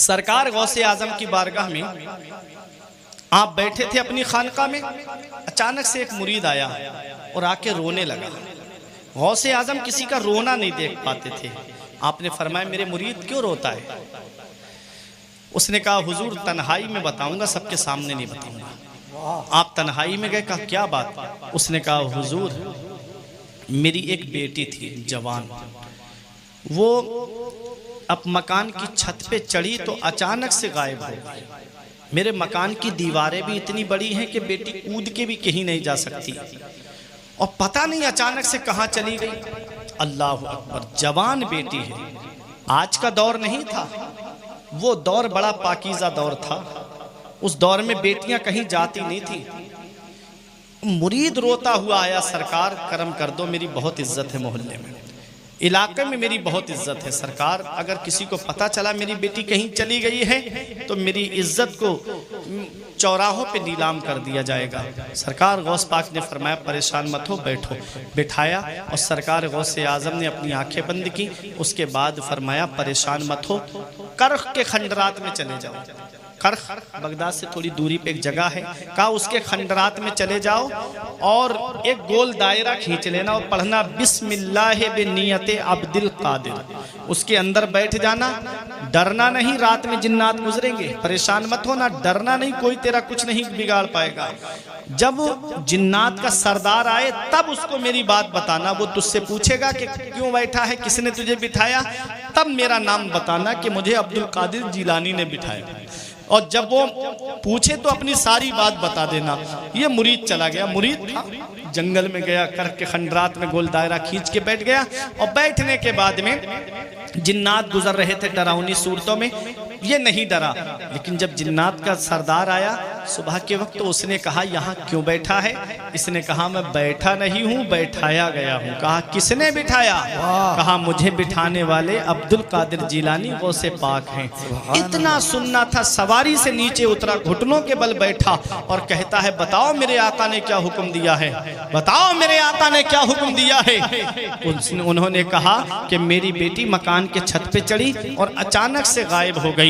सरकार गौसे आजम की बारगाह में आप बैठे थे अपनी खानका में, अचानक से एक मुरीद आया और आके रोने लगा। गौसे आजम किसी का रोना नहीं देख पाते थे। आपने फरमाया मेरे मुरीद क्यों रोता है? उसने कहा हुजूर तन्हाई में बताऊंगा, सबके सामने नहीं बताऊंगा। आप तन्हाई में गए, कहा क्या बात? उसने कहा हुजूर मेरी एक बेटी थी जवान, वो अब मकान की छत पे चढ़ी तो अचानक से गायब हो गई। मेरे मकान की दीवारें भी इतनी बड़ी हैं कि बेटी कूद के भी कहीं नहीं जा सकती, और पता नहीं अचानक से कहाँ चली गई। अल्लाह अकबर, जवान बेटी है। आज का दौर नहीं था, वो दौर बड़ा पाकीज़ा दौर था। उस दौर में बेटियां कहीं जाती नहीं थी। मुरीद रोता हुआ आया, सरकार करम कर दो, मेरी बहुत इज्जत है मोहल्ले में, इलाके में मेरी बहुत इज्जत है। सरकार अगर किसी को पता चला मेरी बेटी कहीं चली गई है तो मेरी इज्जत को चौराहों पे नीलाम कर दिया जाएगा। सरकार गौस पाक ने फरमाया परेशान मत हो, बैठो। बिठाया और सरकार गौसे आजम ने अपनी आंखें बंद की। उसके बाद फरमाया परेशान मत हो, कर्ख के खंडरात में चले जाओ। कर्ख बगदाद से थोड़ी दूरी पे एक जगह है, कहा उसके खंडरात में चले जाओ और एक गोल दायरा खींच लेना और पढ़ना बिस्मिल्लाह बिनियत अब्दुल कादिर। उसके अंदर बैठ जाना, डरना नहीं, रात में जिन्नात गुजरेंगे, परेशान मत होना, डरना नहीं, कोई तेरा कुछ नहीं बिगाड़ पाएगा। जब जिन्नात का सरदार आए तब उसको मेरी बात बताना। वो तुझसे पूछेगा कि क्यों बैठा है, किसने तुझे बिठाया, तब मेरा नाम बताना कि मुझे अब्दुल कादिर जिलानी ने बिठाया। और जब वो पूछे तो अपनी सारी बात बता देना। ये मुरीद चला गया, मुरीद था, जंगल में गया, करके खंडरात में गोल दायरा खींच के बैठ गया। और बैठने के बाद में जिन्नात गुजर रहे थे डरावनी सूरतों में, ये नहीं डरा। लेकिन जब जिन्नात का सरदार आया सुबह के वक्त तो उसने कहा यहाँ क्यों बैठा है? इसने कहा मैं बैठा नहीं हूँ, बैठाया गया हूँ। कहा किसने बिठाया? कहा मुझे बिठाने वाले अब्दुल कादिर जिलानी गौसे पाक हैं। इतना सुनना था, सवारी से नीचे उतरा, घुटनों के बल बैठा और कहता है बताओ मेरे आका ने क्या हुक्म दिया है, बताओ मेरे आका ने क्या हुक्म दिया है। उन्होंने कहा कि मेरी बेटी मकान के छत पे चढ़ी और अचानक से गायब हो गई।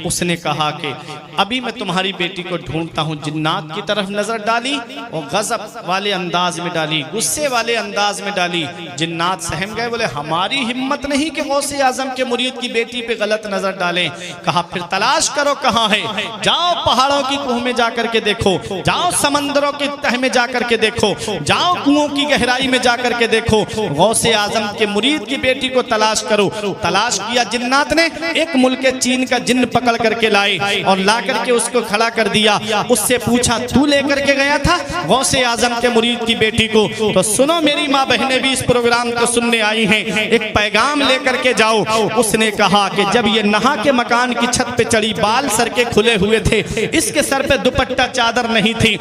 उसने कहा कि अभी मैं तुम्हारी बेटी को ढूंढता हूँ। जिन्नात की तरफ नजर डाली और गजब वाले अंदाज में डाली, गुस्से वाले अंदाज में डाली। जिन्नात सहम गए, बोले हमारी हिम्मत नहीं कि गौसे आजम के मुरीद की बेटी पे गलत नजर डालें। कहा फिर तलाश करो कहाँ है, जाओ पहाड़ों की कुह में जाकर के देखो, जाओ समंदरों की तह में जाकर के देखो, जाओ कुओं की गहराई में जाकर के देखो, गौसे आजम के मुरीद की बेटी को तलाश करो। तलाश किया जिन्नात ने, एक मुल्क चीन का जिन्न पकड़ करके लाए और ला करके उसको खड़ा कर दिया। उससे पूछा तू लेकर के गया था गौसे आजम के मुरीद की बेटी को? तो सुनो मेरी माँ बहनें भी इस प्रोग्राम को सुनने आई हैं, एक पैगाम लेकर के जाओ। उसने कहा कि जब ये नहा के मकान की छत पे चढ़ी, बाल सर के खुले हुए थे, इसके सर पे दुपट्टा चादर नहीं थी,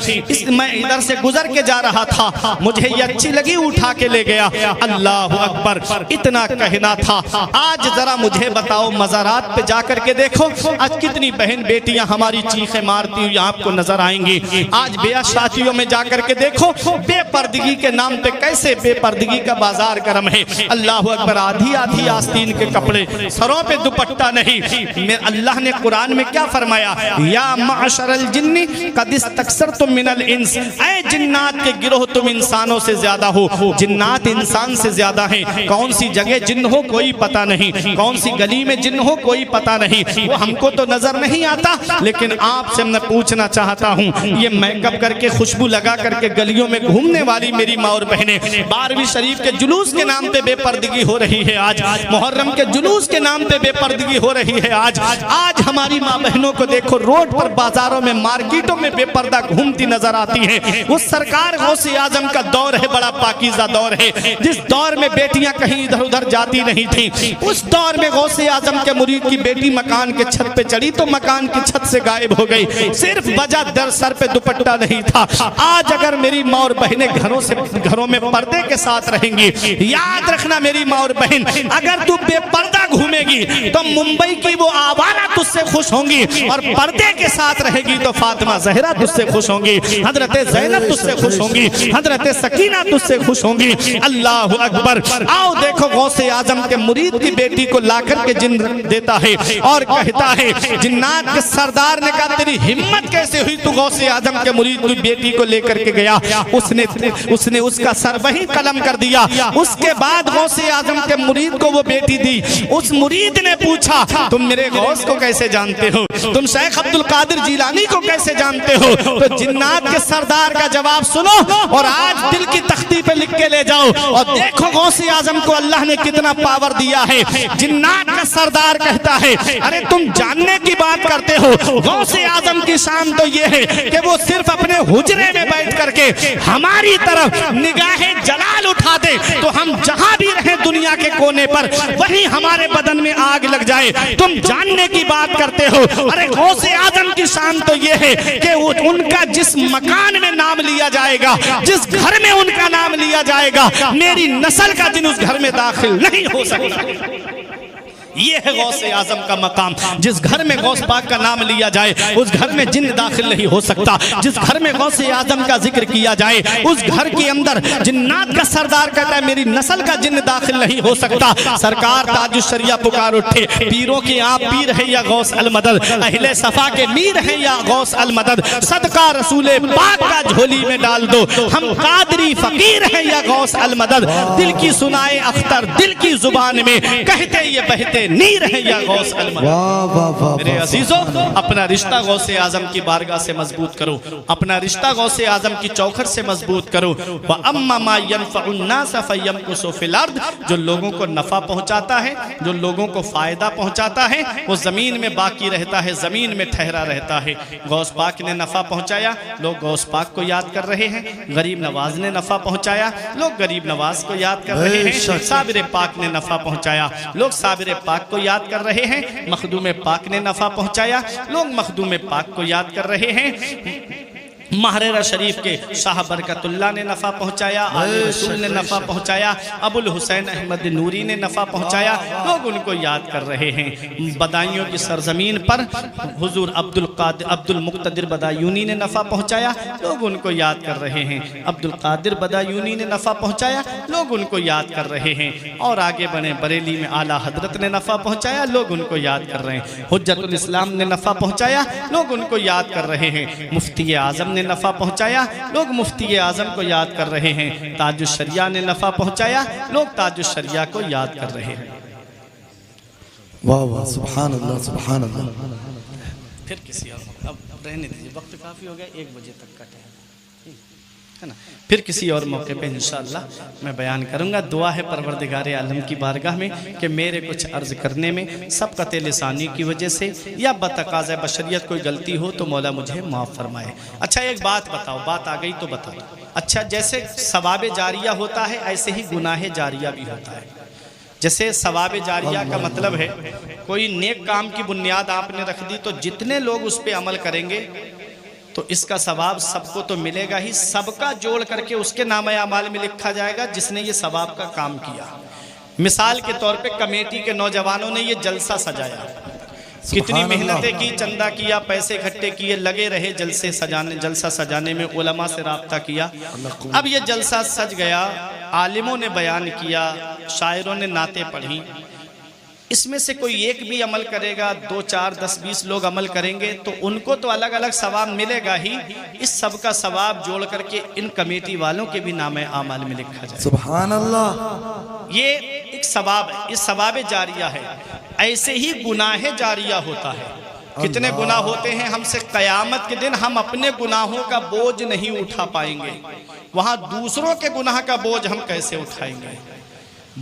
मैं इधर से गुजर के जा रहा था, मुझे ये अच्छी लगी, उठा के ले गया। अल्लाह अकबर, इतना कहना था। आज जरा मुझे बताओ मज़ारात पे जाकर के देखो, आज कितनी बहन बेटियां हमारी चीखें मारती हुई आपको नजर आएंगी। आज ब्याह शादियों में जाकर के देखो, बेपर्दगी के नाम पे कैसे बेपर्दगी का बाजार गर्म है। अल्लाह अकबर, आधी आधी आस्तीन के कपड़े, सरों पे दुपट्टा नहीं। अल्लाह ने कुरान में क्या फरमाया, या माशरल जिन्नी कद इस्तक्सरतुम मिनल इंस, ऐ जिन्नात के गिरोह तुम इंसानों से ज्यादा हो। जिन्नात इंसान से ज्यादा हैं। कौन सी जगह जिन्न हो कोई पता नहीं, कौन सी गली में जिन्न हो कोई पता नहीं, वो हमको तो नजर नहीं आता। लेकिन आपसे मैं पूछना चाहता हूँ, ये मेकअप करके खुशबू लगा करके गलियों में घूमने वाली मेरी माँ और बहनें, 12वीं शरीफ के जुलूस के नाम पे बेपर्दगी हो रही है। आज मुहर्रम के जुलूस के नाम पे बेपर्दगी हो रही है। आज हमारी माँ बहनों को देखो, रोड पर, बाजारों में, मार्केटों में बेपर्दा घूमती नजर आती है। वो सरकार गौसे आजम का दौर है, बड़ा पाकीज़ा दौर है, जिस दौर में बेटियां कहीं इधर उधर जाती नहीं थी। उस दौर में गौसे आजम के मुरीद की बेटी मकान के छत पे चढ़ी तो मकान की छत से गायब हो गई। सिर्फ वजह दर सर पे दुपट्टा नहीं था। आज अगर मेरी माँ और बहनें घरों में पर्दे के साथ रहेंगी, याद रखना मेरी माँ और बहन, अगर तू बेपर्दा घूमेगी तो मुंबई की वो आवारा तुझसे खुश होंगी, और पर्दे के साथ रहेगी तो फातिमा जहरा तुझसे खुश होंगी, हजरत ज़ैनब तुझसे खुश होंगी, हजरत सकीना तुझसे खुश होंगी। अल्लाह अकबर। आओ देखो, गौसे आजम के मुरीद की बेटी को लाकर के जिन देता है और कहता है, जिन्नात के सरदार ने कहा तेरी हिम्मत कैसे हुई, तू गौसे आजम के मुरीद की बेटी को लेकर के गया। उसने उसका सर वहीं कलम कर दिया। उसके बाद गौसे आजम के मुरीद को वो बेटी दी। उस मुरीद ने पूछा, तुम मेरे गौस को कैसे जानते हो, तुम शेख अब्दुल कादिर जिलानी को कैसे जानते हो? तो जिन्नात के सरदार का जवाब सुनो और आज दिल की तख्ती पे लिख के ले जाओ, और देखो गौसे आजम को अल्लाह ने कितना पावर दिया है। जिन्नात का सरदार कहता है, अरे तुम जानने की बात करते हो, गौसे आजम की शान तो ये है कि वो सिर्फ अपने हुजरे में बैठ करके हमारी तरफ निगाहें जलाल उठा दे, तो हम जहां भी रहें दुनिया के कोने पर, वहीं हमारे बदन में आग लग जाए। तुम जानने की बात करते हो, अरे गौसे आजम की शान तो ये है कि उनका जिस मकान में नाम लिया जाएगा, जिस घर में उनका नाम लिया जाएगा, मेरी नस्ल का जिन उस घर में दाखिल नहीं हो सकता। ये है गौसे आजम का मकाम। जिस घर में गौस पाक का नाम लिया जाए, उस घर में जिन्न दाखिल नहीं हो सकता। जिस घर में गौसे आजम का जिक्र किया जाए, उस घर के अंदर जिन्नात का सरदार कहता है मेरी नस्ल का जिन्न दाखिल नहीं हो सकता। सरकार ताजुश शरिया पुकार उठे, पीरों के आप पीर है या गौस अल मदद, अहले सफा के मीर है या गौस अल मदद, सदका रसूले पाक का झोली में डाल दो, हम कादरी फकीर है या गौस अल मदद। दिल की सुनाए अख्तर दिल की जुबान में, कहते ये बहते नीर है या गौस अल मदद। मेरे अजीजों, अपना रिश्ता गौसे आजम की बारगाह से मजबूत करो, अपना रिश्ता गौसे आजम की चौखट से मजबूत करो। व अम्मा मा यनफउन नास फयमकुसु फिल अर्द, जो लोगों को नफा पहुंचाता है, जो लोगों को फायदा पहुंचाता है, वो जमीन में बाकी रहता है, जमीन में ठहरा रहता है। गौस पाक ने नफा पहुंचाया, लोग गौस पाक को याद कर रहे हैं। गरीब नवाज ने नफा पहुंचाया, लोग गरीब नवाज को याद कर रहे हैं। साबिर पाक ने नफा पहुंचाया, लोग साबिर पाक को याद कर रहे हैं। मखदूम पाक ने नफा पहुंचाया, लोग मखदूम पाक को याद कर रहे हैं। महरेरा शरीफ के शाह बरकतुल्लाह ने नफ़ा पहुंचाया, आले रसूल ने नफ़ा पहुंचाया, अबुल हुसैन अहमद नूरी ने नफ़ा पहुंचाया, लोग उनको याद कर रहे हैं। बदायूं की सरजमीन पर हुजूर अब्दुल मुक्तदिर बदायूनी ने नफ़ा पहुंचाया, लोग उनको याद कर रहे हैं। अब्दुल कादिर बदायूनी ने नफ़ा पहुंचाया, लोग उनको याद कर रहे हैं। और आगे बढ़े, बरेली में आला हजरत ने नफ़ा पहुंचाया, लोग उनको याद कर रहे हैं। हुज्जतुल इस्लाम ने नफ़ा पहुंचाया, लोग उनको याद कर रहे हैं। मुफ्ती आजम ने नफ़ा पहुंचाया, लोग मुफ्ती आजम को याद कर रहे हैं। ताजुश शरिया ने नफ़ा पहुंचाया, लोग ताजुश शरिया को याद कर रहे हैं। वाह वाह, सुभान अल्लाह, सुभान अल्लाह। फिर किसी और, अब रहने दीजिए, वक्त काफ़ी हो गया, 1 बजे तक का टाइम है ना। फिर किसी और मौके पे इंशाअल्लाह मैं बयान करूंगा। दुआ है परवरदिगार आलम की बारगाह में कि मेरे कुछ अर्ज़ करने में सबक़त लिसानी की वजह से या बतकाज़े बशरियत कोई गलती हो तो मौला मुझे माफ़ फरमाए। अच्छा, एक बात बताओ, बात आ गई तो बता दो। अच्छा, जैसे सवाब जारिया होता है, ऐसे ही गुनाह जारिया भी होता है। जैसे सवाब जारिया का मतलब है कोई नेक काम की बुनियाद आपने रख दी, तो जितने लोग उस पर अमल करेंगे तो इसका सवाब सबको तो मिलेगा ही, सबका जोड़ करके उसके नामे अमाल में लिखा जाएगा जिसने ये सवाब का काम किया। मिसाल के तौर पे कमेटी के नौजवानों ने ये जलसा सजाया, कितनी मेहनतें की, चंदा किया, पैसे इकट्ठे किए, लगे रहे जलसा सजाने में, उलमा से राब्ता किया। अब ये जलसा सज गया, आलिमों ने बयान किया, शायरों ने नाते पढ़ी, इसमें से कोई एक भी अमल करेगा, 2, 4, 10, 20 लोग अमल करेंगे तो उनको तो अलग अलग सवाब मिलेगा ही। इस सब का सवाब जोड़ करके इन कमेटी वालों के भी नामे आमाल में लिखा जाए। सुभान अल्लाह। ये एक सवाब है, इस सवाब जारिया है। ऐसे ही गुनाह जारिया होता है। कितने गुनाह होते हैं हमसे, कयामत के दिन हम अपने गुनाहों का बोझ नहीं उठा पाएंगे, वहां दूसरों के गुनाह का बोझ हम कैसे उठाएंगे।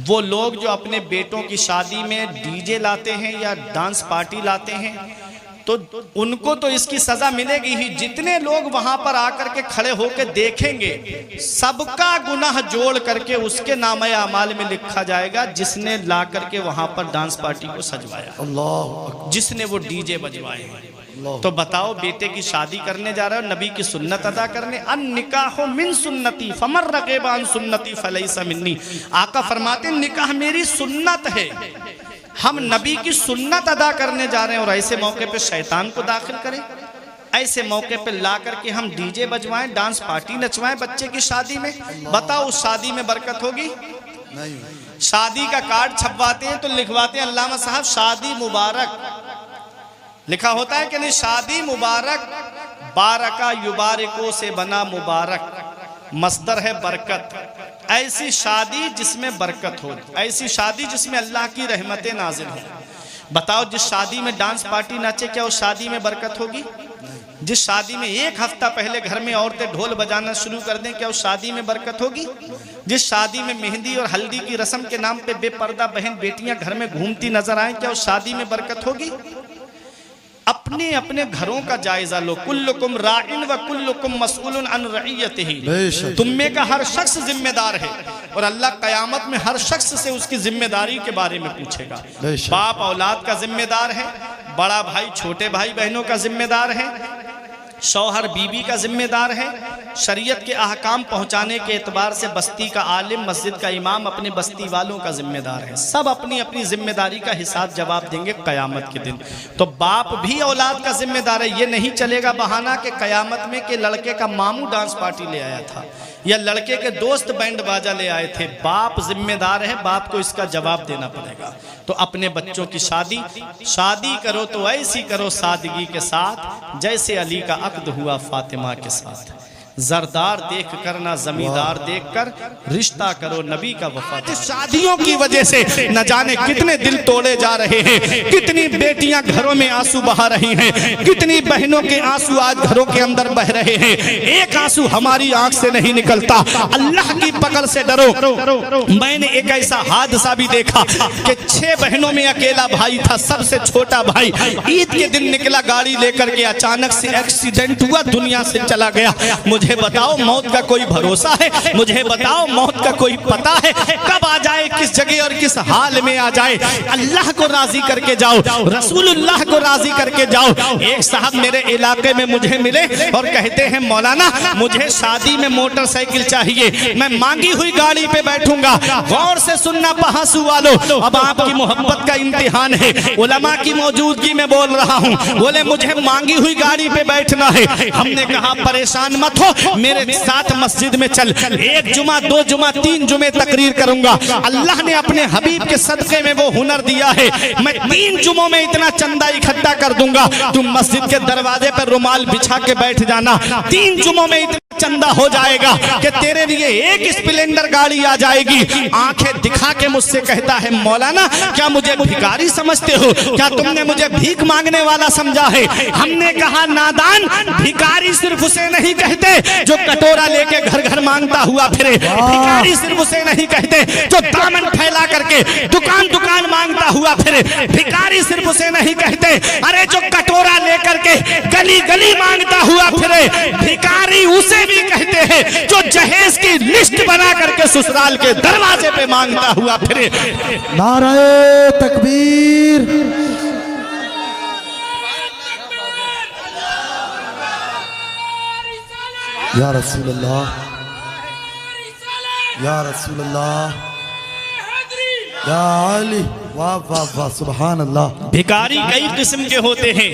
वो लोग जो अपने बेटों की शादी में डीजे लाते हैं या डांस पार्टी लाते हैं, तो उनको तो इसकी सजा मिलेगी ही। जितने लोग वहां पर आकर के खड़े होकर देखेंगे, सबका गुनाह जोड़ करके उसके नामे अमाल में लिखा जाएगा जिसने ला करके वहां पर डांस पार्टी को सजवाया, अल्लाह, जिसने वो डीजे बजवाए हैं। तो बताओ, बेटे की शादी करने जा रहे हो, नबी की सुन्नत अदा करने। अन निकाह मिन सुन्नती फमर रगेबा अन सुन्नती फलैसा मिन्नी। आका फरमाते निकाह मेरी सुन्नत है, हम नबी की सुन्नत अदा करने जा रहे हैं और ऐसे मौके पे शैतान को दाखिल करें, ऐसे मौके पे ला करके हम डीजे बजवाएं, डांस पार्टी नचवाएं बच्चे की शादी में। बताओ उस शादी में बरकत होगी? नहीं। शादी का कार्ड छपवाते हैं तो लिखवाते हैं अल्लामा साहब शादी मुबारक, लिखा होता है कि नहीं? शादी मुबारक, बारका युबारिको से बना मुबारक, मस्दर है बरकत। ऐसी शादी जिसमें बरकत हो, ऐसी शादी जिसमें अल्लाह की रहमतें नाजिल हो। बताओ, जिस शादी में डांस पार्टी नाचे, क्या उस शादी में बरकत होगी? जिस शादी में एक हफ्ता पहले घर में औरतें ढोल बजाना शुरू कर दें, क्या उस शादी में बरकत होगी? जिस शादी में मेहंदी और हल्दी की रस्म के नाम पे बेपर्दा बहन बेटियां घर में घूमती नजर आए, क्या उस शादी में बरकत होगी? अपने अपने घरों का जायजा लो। कुल्लुकुम राइन व कुल्लुकुम मसऊलुन अन रइयतिही। तुम में का हर शख्स जिम्मेदार है और अल्लाह कयामत में हर शख्स से उसकी जिम्मेदारी के बारे में पूछेगा। बाप औलाद का जिम्मेदार है, बड़ा भाई छोटे भाई बहनों का जिम्मेदार है, शौहर बीवी का जिम्मेदार है, शरीयत के अहकाम पहुंचाने के एतबार से बस्ती का आलिम, मस्जिद का इमाम अपने बस्ती वालों का जिम्मेदार है। सब अपनी अपनी जिम्मेदारी का हिसाब जवाब देंगे कयामत के दिन। तो बाप भी औलाद का जिम्मेदार है। ये नहीं चलेगा बहाना कि कयामत में के लड़के का मामू डांस पार्टी ले आया था या लड़के के दोस्त बैंड बाजा ले आए थे। बाप जिम्मेदार है, बाप को इसका जवाब देना पड़ेगा। तो अपने बच्चों की शादी करो तो ऐसी करो सादगी के साथ, जैसे अली का अक्द हुआ फातिमा के साथ। जरदार देख कर ना जमींदार देख कर, रिश्ता करो नबी का वफादार। शादियों की वजह से न जाने कितने दिल तोड़े जा रहे हैं, कितनी बेटियां घरों में आंसू बहा रही हैं, कितनी बहनों के आंसू आज घरों के अंदर बह रहे हैं। एक आंसू हमारी आंख से नहीं निकलता। अल्लाह की पकड़ से डरो। मैंने एक ऐसा हादसा भी देखा कि 6 बहनों में अकेला भाई था, सबसे छोटा भाई ईद के दिन निकला गाड़ी लेकर के, अचानक से एक्सीडेंट हुआ, दुनिया से चला गया। मुझे बताओ मौत का कोई भरोसा है? मुझे बताओ मौत का कोई पता है? कब आ जाए, किस जगह और किस हाल में आ जाए। अल्लाह को राजी करके जाओ, रसूलुल्लाह को राजी करके जाओ। एक साहब मेरे इलाके में मुझे मिले और कहते हैं मौलाना मुझे शादी में मोटरसाइकिल चाहिए, मैं मांगी हुई गाड़ी पे बैठूंगा। गौर से सुनना पहासू वालों, अब आपकी मोहब्बत का इम्तिहान है, उलमा की मौजूदगी में बोल रहा हूँ। बोले मुझे मांगी हुई गाड़ी पे बैठना है। हमने कहा परेशान मत हो, मेरे साथ मस्जिद में चल, 1 जुमा 2 जुमा 3 जुमे तकरीर करूंगा। अल्लाह ने अपने हबीब के सदके में वो हुनर दिया है, मैं 3 जुमों में इतना चंदा इकट्ठा कर दूंगा, तुम मस्जिद के दरवाजे पर रुमाल बिछा के बैठ जाना, 3 जुमों में इतना चंदा हो जाएगा कि तेरे लिए 1 स्प्लेंडर गाड़ी आ जाएगी। आंखें दिखा के मुझसे कहता है मौलाना क्या मुझे भिखारी समझते हो? क्या तुमने मुझे भीख मांगने वाला समझा है? हमने कहा नादान, भिखारी सिर्फ उसे नहीं कहते जो कटोरा लेके घर घर मांगता हुआ फिरे। भिखारी सिर्फ उसे नहीं कहते जो दामन फैला करके दुकान दुकान मांगता हुआ फिरे। भिखारी सिर्फ उसे नहीं कहते अरे जो कटोरा लेकर के गली गली मांगता हुआ फिरे। भिखारी उसे भी कहते हैं जो जहेज की लिस्ट बना करके ससुराल के दरवाजे पे मांगता हुआ फिरे। नारे तकबीर, या रसूल अल्लाह, या रसूल अल्लाह, या अली, वाह वाह वाह, सुभान अल्लाह। भिखारी कई किस्म के होते हैं,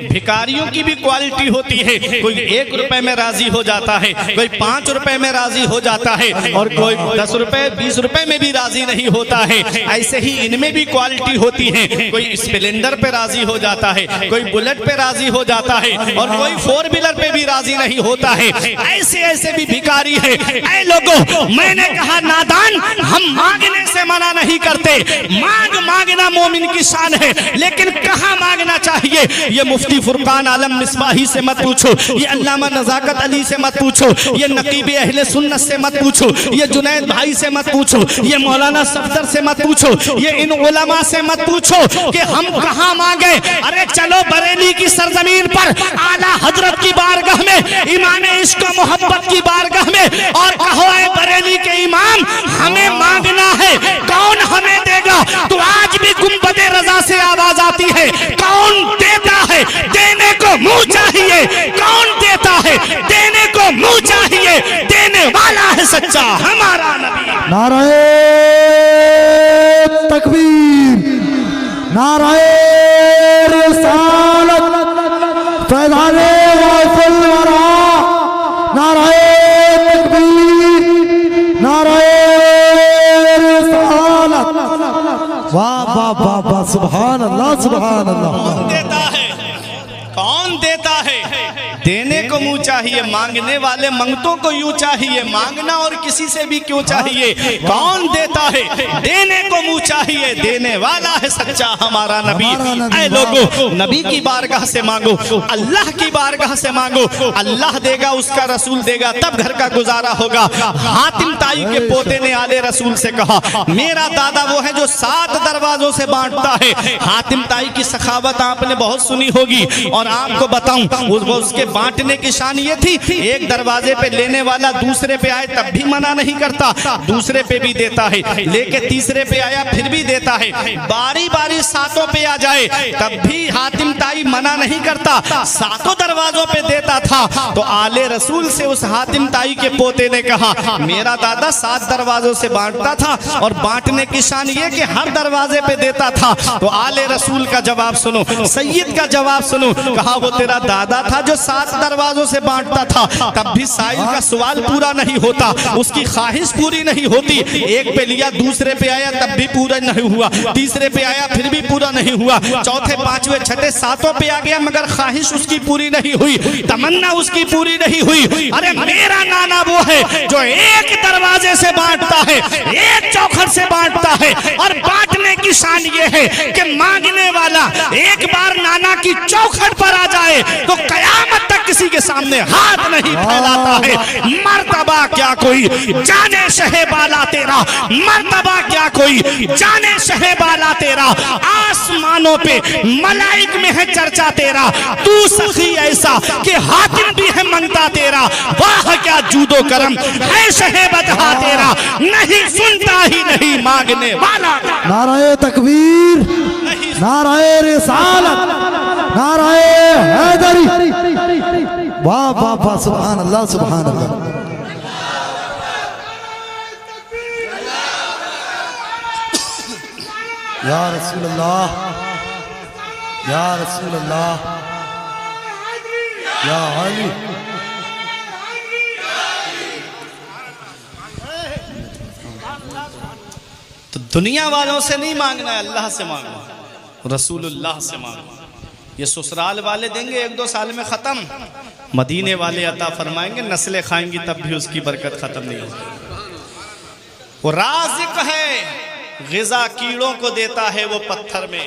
भिखारियों की भी क्वालिटी होती है। कोई 1 रुपए में राजी हो जाता है, कोई 5 रुपए में राजी हो जाता है और कोई 10 रुपए 20 रुपए में भी राजी नहीं होता है। ऐसे ही इनमें भी क्वालिटी होती है। कोई स्प्लेंडर पे राजी हो जाता है, कोई बुलेट पे राजी हो जाता है और कोई 4 व्हीलर पे भी राजी नहीं होता है। ऐसे ऐसे भी भिखारी है। ऐ लोगों, मैंने कहा नादान, हम मांगने से मना नहीं करते, मांगना मोमिन की शान है, लेकिन कहाँ मांगना चाहिए ये मुफ्ती फुरकान आलम मिसबाही से मत पूछो, ये अल्लामा नजाकत अली से मत पूछो, ये नकीब अहले सुन्नत से मत पूछो, ये जुनैद भाई से मत पूछो, ये मौलाना सफदर से मत पूछो, ये इन उलमा से मत पूछो कि हम कहाँ मांगे। अरे चलो बरेली की सरजमीन पर आला हजरत की बारगाह में, इमाम इश्क मोहब्बत की बारगाह में, और कहो ऐ बरेली के इमाम हमें मांगना है, कौन हमें देगा? तो आज भी गुंबदे रजा से आवाज आती है, कौन देता है? देने को कौन देता है, देने को मुंह चाहिए, देने वाला है सच्चा हमारा नबी। नाराए तकबीर, नाराए रिसालत, फैज़ाने गौसुल वरा, नाराए तकबीर, नाराए रिसालत। वाह वाह वाह वाह, सुभान अल्लाह, सुभान अल्लाह। कौन देता है, कौन देता है, देने को मुंह चाहिए, मांगने वाले मंगतों को यूं चाहिए, मांगना और किसी से भी क्यों चाहिए। कौन देता है, देने को मुंह चाहिए, देने वाला है सच्चा हमारा नबी। ऐ लोगों, नबी की बारगाह से मांगो, अल्लाह की बारगाह से मांगो, अल्लाह देगा, उसका रसूल देगा, तब घर का गुजारा होगा। हातिम ताई के पोते ने आले रसूल से कहा, मेरा दादा वो है जो 7 दरवाजों से बांटता है। हातिम ताई की सखावत आपने बहुत सुनी होगी, और आपको बताऊं उसके बांटने की शान ये थी, एक दरवाजे पे लेने वाला दूसरे पे आए तब भी मना नहीं करता, दूसरे पे भी देता है, लेके तीसरे पे आया फिर भी देता है, बारी बारी 7 पे आ जाए तब भी हातिम ताई मना नहीं करता, 7 दरवाजों पे देता था। तो आले रसूल से उस हातिम ताई के पोते ने कहा, मेरा दादा 7 दरवाजों से बांटता था, और बांटने की शान ये कि हर दरवाजे पे देता था। तो आले रसूल का जवाब सुनो, सैयद का जवाब सुनो, कहा वो तेरा दादा था जो 7 दरवाजों से बांटता था, तब भी साइल का सवाल पूरा नहीं होता, उसकी ख्वाहिश पूरी नहीं होती। एक पे लिया, दूसरे पे आया तब भी पूरा नहीं हुआ, तीसरे पे आया फिर भी पूरा नहीं हुआ, चौथे, पांचवे, छठे, 7 पे आ गया, मगर ख्वाहिश उसकी पूरी नहीं हुई, तमन्ना उसकी पूरी नहीं हुई। अरे मेरा नाना वो है जो एक दरवाजे से बांटता है, एक चौखट से बांटता है, और बांटने की शान ये है कि मांगने वाला एक बार नाना की चौखट पर आ जाए तो कयामत तक किसी के सामने हाथ नहीं फैलाता है। मर्तबा क्या कोई जाने शहे बाला तेरा, मर्तबा क्या कोई जाने शहे बाला तेरा, आसमानों पे मलाइक में है चर्चा तेरा, तू सखी ऐसा कि हातिम भी है मंगता तेरा, वाह क्या जूदो करम है शहे बदहा तेरा, नहीं सुनता ही नहीं मांगने वाला। नाराए तकबीर, नाराए रिसालत, नाराए हैदरी, वाह वाह वाह, सुभान अल्लाह, सुभान अल्लाह। या रसूल अल्लाह, या रसूल अल्लाह, या अली। तो दुनिया वालों से नहीं मांगना है, अल्लाह से मांगना, रसूलुल्लाह से मांगना। ये ससुराल वाले देंगे 1-2 साल में खत्म, मदीने वाले अता फरमाएंगे, नस्लें खाएंगी तब भी उसकी बरकत खत्म नहीं होगी। वो राज़िक है, ग़िज़ा कीड़ों को देता है, वो पत्थर में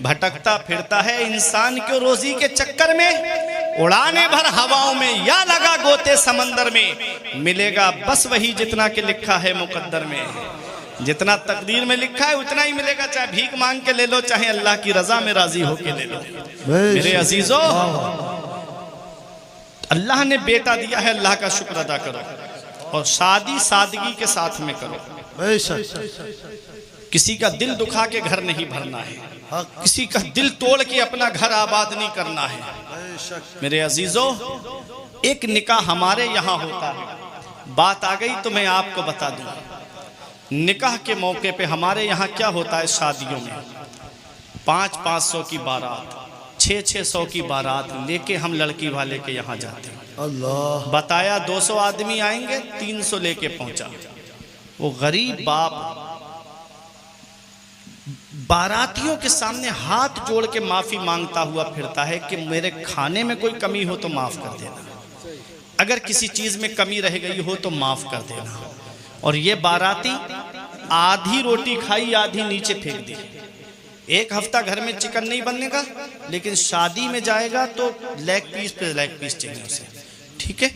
भटकता फिरता है इंसान को रोजी के चक्कर में, उड़ाने भर हवाओं में या लगा गोते समंदर में, मिलेगा बस वही जितना के लिखा है मुकद्दर में। जितना तकदीर में लिखा है उतना ही मिलेगा, चाहे भीख मांग के ले लो, चाहे अल्लाह की रजा में राजी होके ले लो। मेरे अजीजों, अल्लाह ने बेटा दिया है, अल्लाह का शुक्र अदा करो, और शादी सादगी के साथ में करो। किसी का दिल दुखा के घर नहीं भरना है, किसी का दिल तोड़ के अपना घर आबाद नहीं करना है। मेरे अजीजों, एक निकाह हमारे यहाँ होता है, बात आ गई तो मैं आपको बता दूं। निकाह के मौके पे हमारे यहाँ क्या होता है, शादियों में 500-500 की बारात, 600-600 की बारात लेके हम लड़की वाले के यहाँ जाते हैं। अल्लाह, बताया 200 आदमी आएंगे, 300 लेके पहुंचा। वो गरीब बाप बारातियों के सामने हाथ जोड़ के माफी मांगता हुआ फिरता है कि मेरे खाने में कोई कमी हो तो माफ कर देना, अगर किसी चीज में कमी रह गई हो तो माफ कर देना। और ये बाराती आधी रोटी खाई, आधी नीचे फेंक दी। 1 हफ्ता घर में चिकन नहीं बनेगा, लेकिन शादी में जाएगा तो लेग पीस पे लेग पीस चाहिए उसे, ठीक है।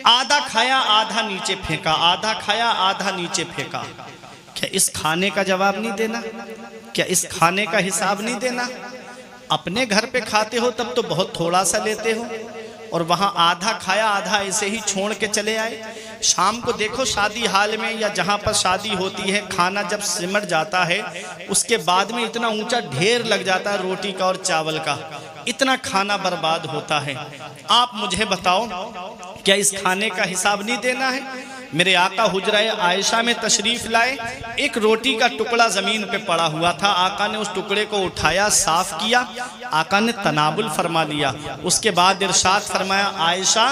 आधा खाया, आधा नीचे फेंका, आधा खाया, आधा नीचे फेंका। क्या इस खाने का जवाब नहीं देना? क्या इस खाने का हिसाब नहीं देना? अपने घर पे खाते हो तब तो बहुत थोड़ा सा लेते हो, और वहाँ आधा खाया, आधा ऐसे ही छोड़ के चले आए। शाम को देखो शादी हाल में या जहाँ पर शादी होती है, खाना जब सिमट जाता है उसके बाद में इतना ऊंचा ढेर लग जाता है रोटी का और चावल का, इतना खाना बर्बाद होता है। आप मुझे बताओ, क्या इस खाने का हिसाब नहीं देना है? मेरे आका हुजरा आयशा में तशरीफ लाए, एक रोटी का टुकड़ा जमीन पे पड़ा हुआ था। आका ने उस टुकड़े को उठाया, साफ किया, आका ने तनाबुल फरमा लिया। उसके बाद इरशाद फरमाया, आयशा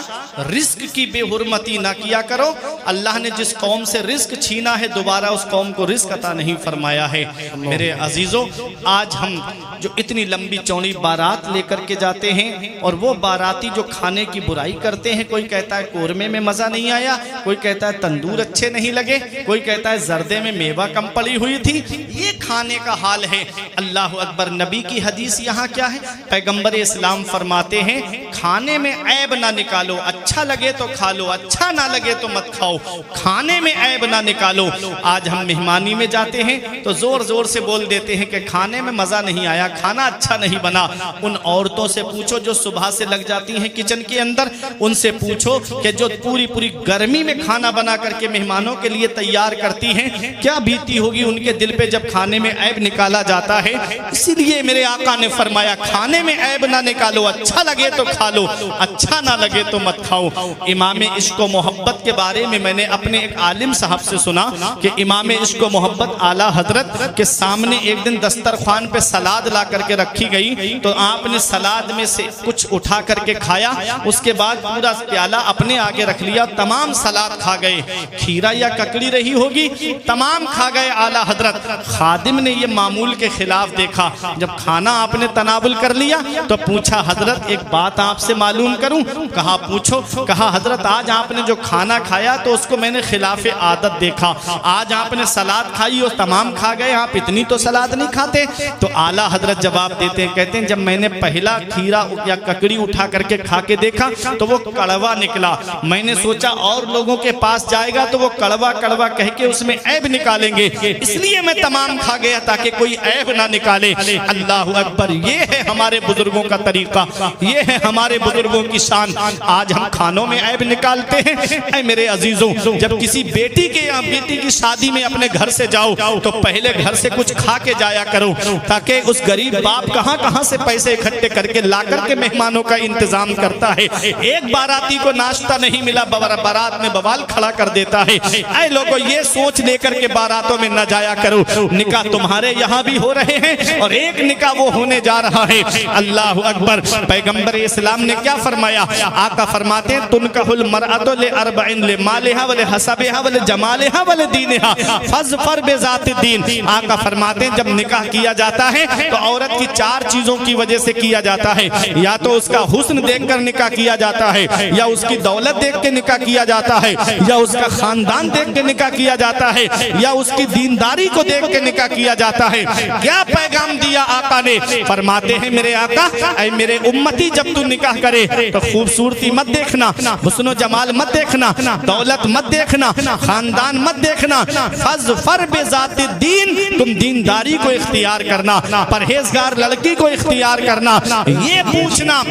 रिस्क की बेहुरमती ना किया करो, अल्लाह ने जिस कौम से रिस्क छीना है दोबारा उस कौम को रिस्क अता नहीं फरमाया है। मेरे अजीजों, आज हम जो इतनी लंबी चौड़ी बारात लेकर के जाते हैं और वो बाराती जो खाने की बुराई करते हैं, कोई कहता है कोरमे में मजा नहीं आया, कोई कहता है तंदूर अच्छे नहीं लगे, कोई कहता है जर्दे में मेवा कम पड़ी हुई थी, ये खाने का हाल है। अल्लाह अकबर। नबी की हदीस यहाँ क्या है? पैगंबर इस्लाम फरमाते हैं, खाने में ऐब ना निकालो, अच्छा लगे तो खा लो, अच्छा ना लगे तो मत खाओ, खाने में ऐब ना निकालो। आज हम मेहमानी में जाते हैं तो जोर जोर से बोल देते हैं कि खाने में मजा नहीं आया, खाना अच्छा नहीं बना। उन औरतों से पूछो जो सुबह से लग जाती हैं किचन के अंदर, उनसे पूछो कि जो पूरी पूरी गर्मी में खाना बना करके मेहमानों के लिए तैयार करती हैं, क्या बीती होगी उनके दिल पे जब खाने में ऐब निकाला जाता है। इसीलिए मेरे आका ने फरमाया, खाने में ऐब ना निकालो, अच्छा लगे तो खा लो, अच्छा ना लगे तो मत खाओ। इमाम इश्क व मोहब्बत के बारे में मैंने अपने एक आलिम साहब से सुना कि इमाम इश्क व मोहब्बत आला हजरत के सामने एक दिन दस्तरखान पे सलाद ला करके रखी गई, तो आपने सलाद में से कुछ उठा करके खाया, उसके बाद पूरा प्याला अपने आगे रख लिया, तमाम सलाद खा गए। खीरा या ककड़ी रही होगी, तमाम खा गए आला हजरत। खादिम ने ये मामूल के खिलाफ देखा, जब खाना आपने तनावुल कर लिया तो पूछा, हजरत एक बात आपसे मालूम करूं? कहा पूछो। कहा हजरत आज आपने जो खाना खाया तो उसको मैंने खिलाफ आदत देखा, आज आपने सलाद खाई और तमाम खा गए, आप इतनी तो सलाद नहीं खाते। तो आला हजरत जवाब देते हैं, कहते हैं जब मैंने पहला खीरा या ककड़ी उठा करके खा के देखा तो वो कड़वा निकला, मैंने सोचा और लोगों के पास जाएगा तो वो कड़वा कड़वा कह के उसमें ऐब निकालेंगे, इसलिए मैं तमाम खा गया ताकि कोई ऐब ना निकाले। अल्लाह अकबर। ये है हमारे बुजुर्गों का तरीका, ये है हमारे बुजुर्गों की शान। आज हम खानों में ऐब निकालते हैं। ऐ मेरे अजीजों, जब किसी बेटी के या बेटी की शादी में अपने घर से जाओ तो पहले घर से कुछ खा के जाया करो, ताकि उस गरीब बाप कहां कहां से पैसे इकट्ठे करके ला करके मेहमानों का इंतजाम करता है। एक बाराती को नाश्ता नहीं मिला, बारात में बवाल खड़ा कर देता है। ऐ लोगों, ये सोच लेकर के बारातों में न जाया करो। निकाह तुम्हारे यहाँ भी हो रहे हैं और एक निकाह वो होने जा रहा है। अल्लाह अकबर। पैगंबर इस्लाम ने क्या फरमाया? आका फरमाते हैं, तुनकाहुल मरअतु लिअरबइन लिमालिहा व लिहसबिहा व लिजमालिहा व लिदीनिहा फज़फर बिज़ाति दीन। आका फरमाते हैं जब निकाह किया जाता है तो औरत की चार चीजों की वजह से किया जाता है, या तो उसका हुस्न देखकर निकाह किया जाता है, या उसकी दौलत देख के निकाह किया जाता है, या उसका खानदान देख के निकाह किया जाता है, या उसकी दीनदारी को देख के निकाह किया जाता है। क्या पैगाम दिया आका ने? फरमाते हैं मेरे आका, ऐ मेरे उम्मती, जब तू निकाह करे तो खूबसूरती मत देखना, हुस्न जमाल मत देखना, दौलत मत देखना, खानदान मत देखना, फज़फर बिज़ाति दीन, तुम दीनदारी को इख्तियार करना, परहेजगार लड़की को इख्तियार करना। ये पूछना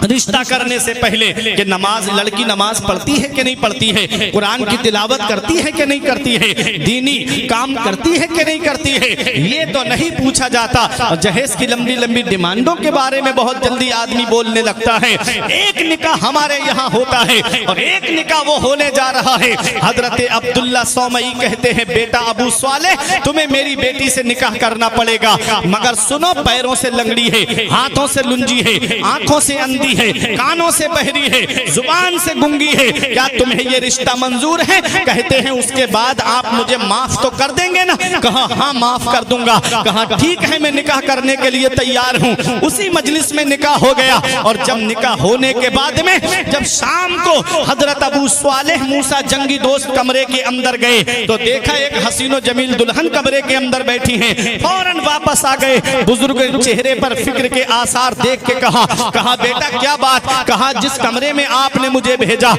रिश्ता करने से पहले कि नमाज, लड़की नमाज पढ़ती है कि नहीं पढ़ती है, कुरान की तिलावत करती है कि नहीं करती है, दीनी काम करती है कि नहीं करती है, ये तो नहीं पूछा जाता। और जहेज की लंबी लंबी डिमांडों के बारे में बहुत जल्दी आदमी बोलने लगता है। एक निकाह हमारे यहाँ होता है और एक निकाह वो होने जा रहा है। हजरत अब्दुल्ला सौमई कहते हैं, बेटा अबू स्वालेह, तुम्हें मेरी बेटी से निकाह करना पड़ेगा, मगर सुनो, पैरों से लंगड़ी है, हाथों से लुंजी है, आंखों से अंधी है, कानों से बहरी है, जुबान से गुंगी है, क्या तुम्हें ये रिश्ता मंजूर है? कहते हैं उसके बाद आप मुझे माफ तो कर देंगे ना? कहा हाँ माफ कर दूंगा। कहा ठीक है, मैं निकाह करने के लिए तैयार हूँ। उसी मजलिस में निकाह हो गया। और जब निकाह होने के बाद में जब शाम को हजरत अबू स्वालेह मूसा जंगी दोस्त कमरे के अंदर गए तो देखा एक हसीनो जमील दुल्हन कमरे के अंदर बैठी हैं। फौरन वापस आ गए, बुजुर्ग चेहरे पर फिक्र के आसार देख के कहा बेटा क्या बात? कहा जिस कमरे में आपने मुझे भेजा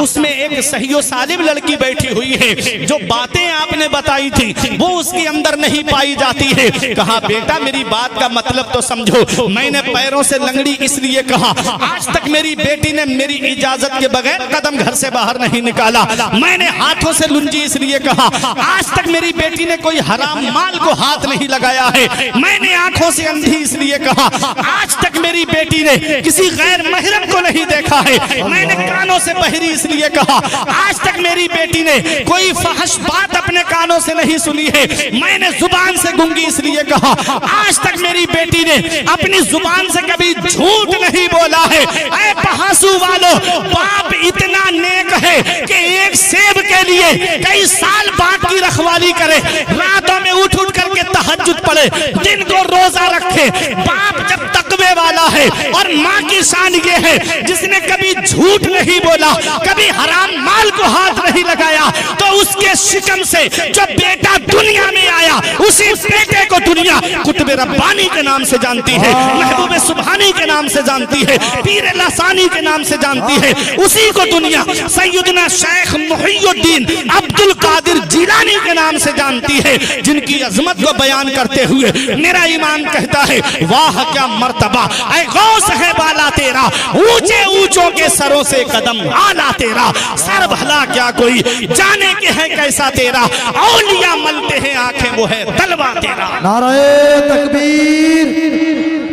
उसमें एक सही और सालिम लड़की बैठी हुई है, जो बातें आपने बताई थी वो उसके अंदर नहीं पाई जाती है। कहा बेटा मेरी बात का मतलब तो समझो, मैंने पैरों से लंगड़ी इसलिए कहा, आज तक मेरी बेटी ने मेरी इजाजत के बगैर कदम घर से बाहर नहीं निकाला। मैंने हाथों से लुंजी इसलिए कहा, आज तक मेरी बेटी ने कोई हराम माल को हाथ नहीं लगाया है। मैंने आंखों से अंधी इसलिए कहा, आज तक मेरी बेटी ने किसी गैर महरम को नहीं देखा है। मैंने कानों से बहरी इसलिए कहा, आज तक मेरी बेटी ने कोई फहश बात अपने कानों से नहीं सुनी है। मैंने जुबान से गूंगी इसलिए कहा, आज तक मेरी बेटी ने अपनी जुबान से कभी झूठ नहीं बोला है। ऐ पहासू वालों, बाप इतना नेक है कि एक सेब के लिए कई साल बाप की रखवाली करे, रातों में उठ उठ करके तहज्जुद पढ़े, दिन को रोजा रखे। बाप जब तकवे वाला है, और माँ की शान ये है जिसने कभी झूठ नहीं बोला, कभी हराम माल को हाथ नहीं लगाया, तो उसके शिकम से जो बेटा दुनिया में आया, उसी बेटे को दुनिया कुतुब रब्बानी के नाम से जानती है, महबूब सुब्हानी के नाम से जानती है, पीर लासानी के नाम से जानती है। उसी को दुनिया सैयदना शेख मुहियुद्दीन अब्दुल कादिर जिलानी के नाम से जानती है, जिनकी अजमत को बयान करते हुए मेरा ईमान कहता है, वाह क्या मर्तबा, ऐ गौस है बाला तेरा, ऊंचे ऊंचों के सरों से कदम आला तेरा, सर भला क्या कोई जाने के है कैसा तेरा, औलिया मलते हैं आंखें वो है तलवा तेरा। नाराए तकबीर,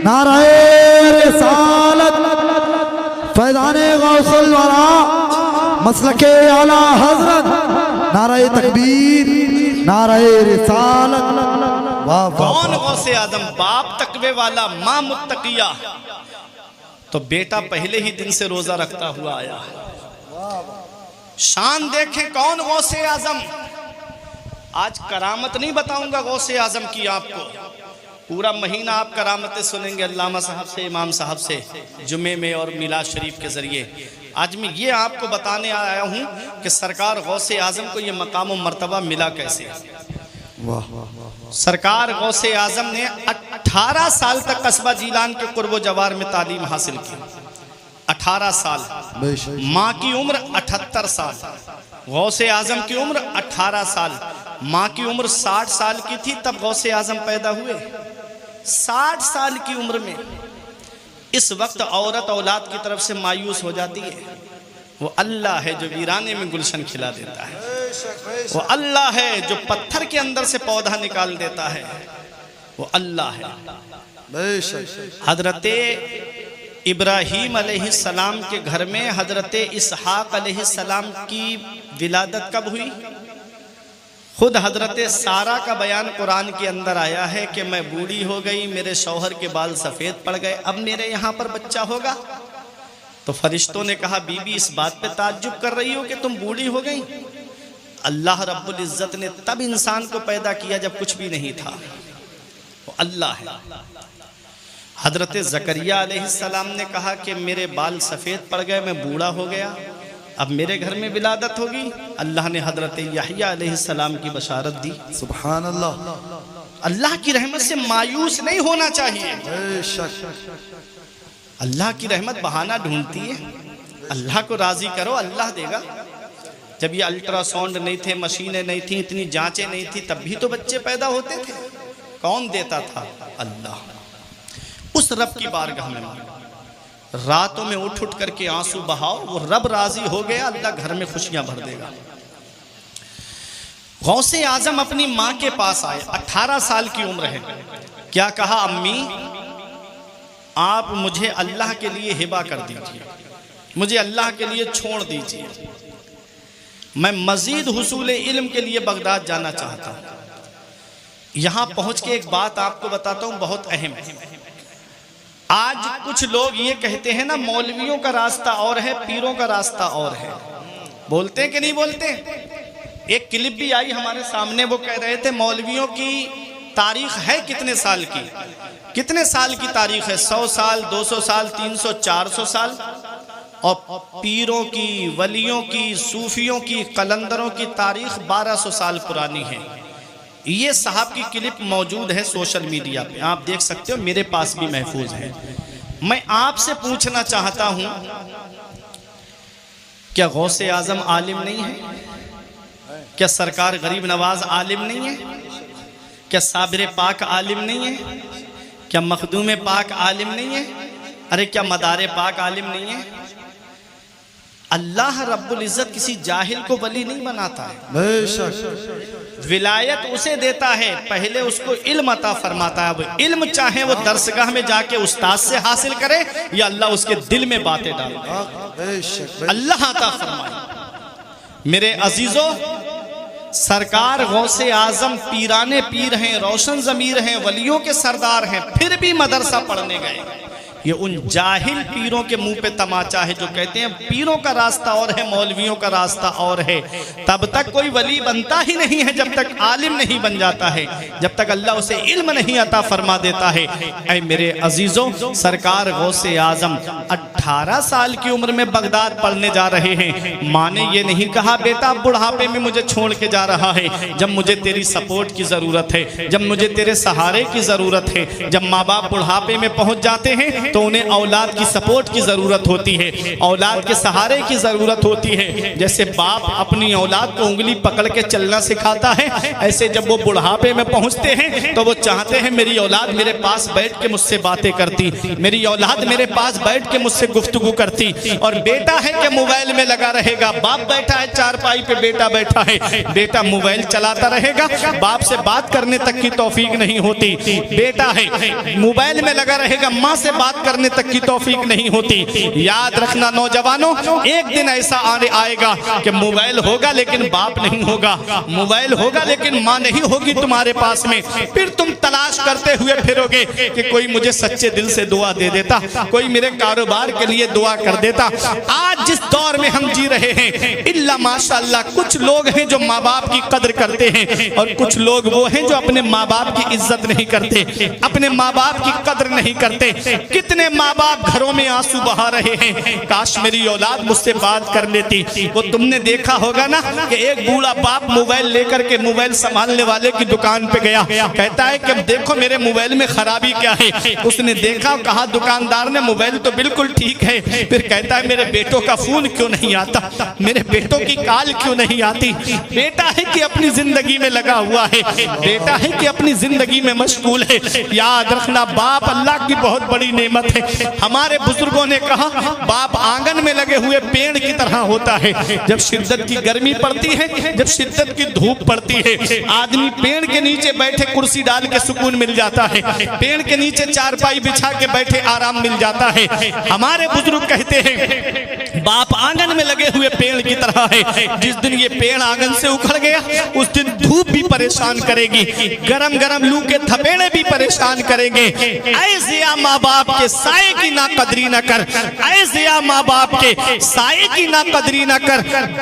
नाराए रिसालत, फैज़ाने गौसुल वरा, मसलके आला हजरत, नाराए तकबीर, नाराए रिसालत। वाह कौन गौसे आजम? बाप तकवे वाला, माँ मुत्तकिया, तो बेटा पहले ही दिन से रोजा रखता हुआ आया। शान देखें कौन गौसे आजम। आज करामत नहीं बताऊंगा गौसे आजम की आपको, पूरा महीना आप करामतें सुनेंगे अल्लामा साहब से, इमाम साहब से, जुमे में और मिलाद शरीफ के जरिए। आज मैं ये आपको बताने आया हूँ कि सरकार गौसे आजम को ये मकाम और मर्तबा मिला कैसे। सरकार गौसे आजम ने 18 साल तक कस्बा जीलान के कुर्बो जवार में तालीम हासिल की। 18 साल। माँ की उम्र 78 साल, गौसे आजम की उम्र 18 साल। माँ की उम्र 60 साल की थी तब गौसे आजम पैदा हुए। 60 साल की उम्र में इस वक्त औरत औलाद की तरफ से मायूस हो जाती है। वो अल्लाह है जो वीराने में गुलशन खिला देता है, वो अल्लाह है जो पत्थर के अंदर से पौधा निकाल देता है, वो अल्लाह है। हजरते इब्राहीम अलैहिस्सलाम के घर में हजरते इसहाक अलैहिस्सलाम की विलादत कब हुई? खुद हजरते सारा का बयान कुरान के अंदर आया है कि मैं बूढ़ी हो गई, मेरे शौहर के बाल सफ़ेद पड़ गए, अब मेरे यहाँ पर बच्चा होगा। तो फरिश्तों ने कहा, बीबी इस बात पे ताज्जुब कर रही हो कि तुम बूढ़ी हो गई? अल्लाह रब्बुल इज़्ज़त ने तब इंसान को पैदा किया जब कुछ भी नहीं था, वो अल्लाह है। हजरत ज़करिया अलैहिस्सलाम ने कहा कि मेरे बाल सफ़ेद पड़ गए, मैं बूढ़ा हो गया, अब मेरे घर में विलादत होगी। अल्लाह ने हजरत यहया अलैहिस्सलाम की बशारत दी। सुभान अल्लाह। अल्लाह की रहमत से मायूस नहीं होना चाहिए। अल्लाह की रहमत बहाना ढूंढती है, अल्लाह को राजी करो, अल्लाह देगा। जब ये अल्ट्रासाउंड नहीं थे, मशीनें नहीं थी, इतनी जांचें नहीं थी, तब भी तो बच्चे पैदा होते थे। कौन देता था? अल्लाह। उस रब की बारगाह में रातों में उठ उठ करके आंसू बहाओ, वो रब राजी हो गया, अल्लाह घर में खुशियां भर देगा। गौसे आजम अपनी माँ के पास आए, 18 साल की उम्र है। क्या कहा? अम्मी आप मुझे अल्लाह के लिए हिबा कर दीजिए, मुझे अल्लाह के लिए छोड़ दीजिए, मैं मजीद हुसूल इल्म के लिए बगदाद जाना चाहता हूँ। यहाँ पहुँच के एक बात आपको बताता हूँ, बहुत अहम है। आज कुछ लोग ये कहते हैं ना, मौलवियों का रास्ता और है, पीरों का रास्ता और है। बोलते हैं कि नहीं बोलते? एक क्लिप भी आई हमारे सामने, वो कह रहे थे मौलवियों की तारीख है कितने साल की, कितने साल की तारीख है? 100 साल, 200 साल, 300, 400 साल। और पीरों की, वलियों की, सूफियों की, कलंदरों की तारीख 1200 साल पुरानी है। ये साहब की क्लिप मौजूद है सोशल मीडिया पे, आप देख सकते हो, मेरे पास भी महफूज है। मैं आपसे पूछना चाहता हूं, क्या गौसे आजम आलिम नहीं है? क्या सरकार गरीब नवाज आलिम नहीं है? क्या साबिर पाक आलिम नहीं है? क्या मखदूम पाक आलिम नहीं है? अरे क्या मदार पाक आलिम नहीं है? अल्लाह रब्बुल इज्जत किसी जाहिल को वली नहीं बनाता है। बेशक विलायत उसे देता है, पहले उसको इल्म अता फरमाता है। अब इल्म चाहे वो दरसगाह में जाके उस्ताद से हासिल करे या अल्लाह उसके दिल में बातें डाले, बेशक अल्लाह अता फरमाए। मेरे अजीजों, सरकार गौसे आजम पीराने पीर हैं, रोशन जमीर हैं, वलियों के सरदार हैं, फिर भी मदरसा पढ़ने गए। ये उन जाहिल पीरों के मुंह पे तमाचा है जो कहते हैं पीरों का रास्ता और है, मौलवियों का रास्ता और है। तब तक कोई वली बनता ही नहीं है जब तक आलिम नहीं बन जाता है, जब तक अल्लाह उसे इल्म नहीं अता फरमा देता है। ऐ मेरे अजीजों, सरकार गौसे आजम 18 साल की उम्र में बगदाद पढ़ने जा रहे हैं। माँ ने ये नहीं कहा बेटा बुढ़ापे में मुझे छोड़ के जा रहा है, जब मुझे तेरी सपोर्ट की जरूरत है, जब मुझे तेरे सहारे की जरूरत है। जब माँ बाप बुढ़ापे में पहुंच जाते हैं तो उन्हें औलाद की सपोर्ट की जरूरत होती है, औलाद के सहारे की जरूरत होती है। जैसे बाप अपनी औलाद को उंगली पकड़ के चलना सिखाता है, ऐसे जब वो बुढ़ापे में पहुंचते हैं तो वो चाहते हैं मेरी औलाद मेरे पास बैठ के मुझसे बातें करती, मेरी औलाद मेरे पास बैठ के मुझसे गुफ्तगू करती। और बेटा है कि मोबाइल में लगा रहेगा, बाप बैठा है चारपाई पे, बेटा बैठा है, बेटा मोबाइल चलाता रहेगा, बाप से बात करने तक की तौफीक नहीं होती। बेटा है मोबाइल में लगा रहेगा, माँ से बात करने तक की तौफीक नहीं होती। याद रखना नौजवानों, एक दिन ऐसा आने आएगा कि मोबाइल होगा लेकिन बाप नहीं होगा, मोबाइल होगा लेकिन माँ नहीं होगी तुम्हारे पास में। फिर तुम तलाश करते हुए फिरोगे कि कोई मुझे सच्चे दिल से दुआ दे देता, कोई मेरे कारोबार के लिए दुआ कर देता। आज जिस दौर में हम जी रहे हैं, इल्ला माशाअल्लाह कुछ लोग हैं जो माँ बाप की कदर करते हैं और कुछ लोग वो हैं जो अपने माँ बाप की इज्जत नहीं करते, अपने माँ बाप की कदर नहीं करते। कितने माँ बाप घरों में आंसू बहा रहे हैं, काश मेरी औलाद मुझसे बात कर लेती। वो तुमने देखा होगा ना कि एक बूढ़ा बाप मोबाइल लेकर के मोबाइल संभालने वाले की दुकान पे गया, कहता है कि देखो मेरे मोबाइल में खराबी क्या है। उसने देखा, कहा दुकानदार ने मोबाइल तो बिल्कुल ठीक है, फिर कहता है मेरे बेटों का फोन क्यों नहीं आता, मेरे बेटों की कॉल क्यों नहीं आती। बेटा है कि अपनी जिंदगी में लगा हुआ है, बेटा है कि अपनी जिंदगी में मशगूल है। याद रखना बाप अल्लाह की बहुत बड़ी नेमत है। हमारे बुजुर्गों ने कहा बाप आंगन में लगे हुए पेड़ की तरह होता है। जब शिद्दत की गर्मी पड़ती है, जब शिद्दत की धूप पड़ती है, आदमी पेड़ के नीचे बैठे कुर्सी डाल के सुकून मिल जाता है, पेड़ के नीचे चारपाई बिछा के बैठे आराम मिल जाता है। हमारे बुजुर्ग कहते हैं बाप आंगन में लगे हुए पेड़ की तरह है। जिस दिन ये पेड़ आंगन से उखड़ गया उस दिन धूप भी परेशान करेगी, गरम गरम लू के थपेड़े भी परेशान करेंगे। ऐसे माँ बाप के साए की ना कदरी न कर, ऐसे माँ बाप के साए की ना कदरी न कर,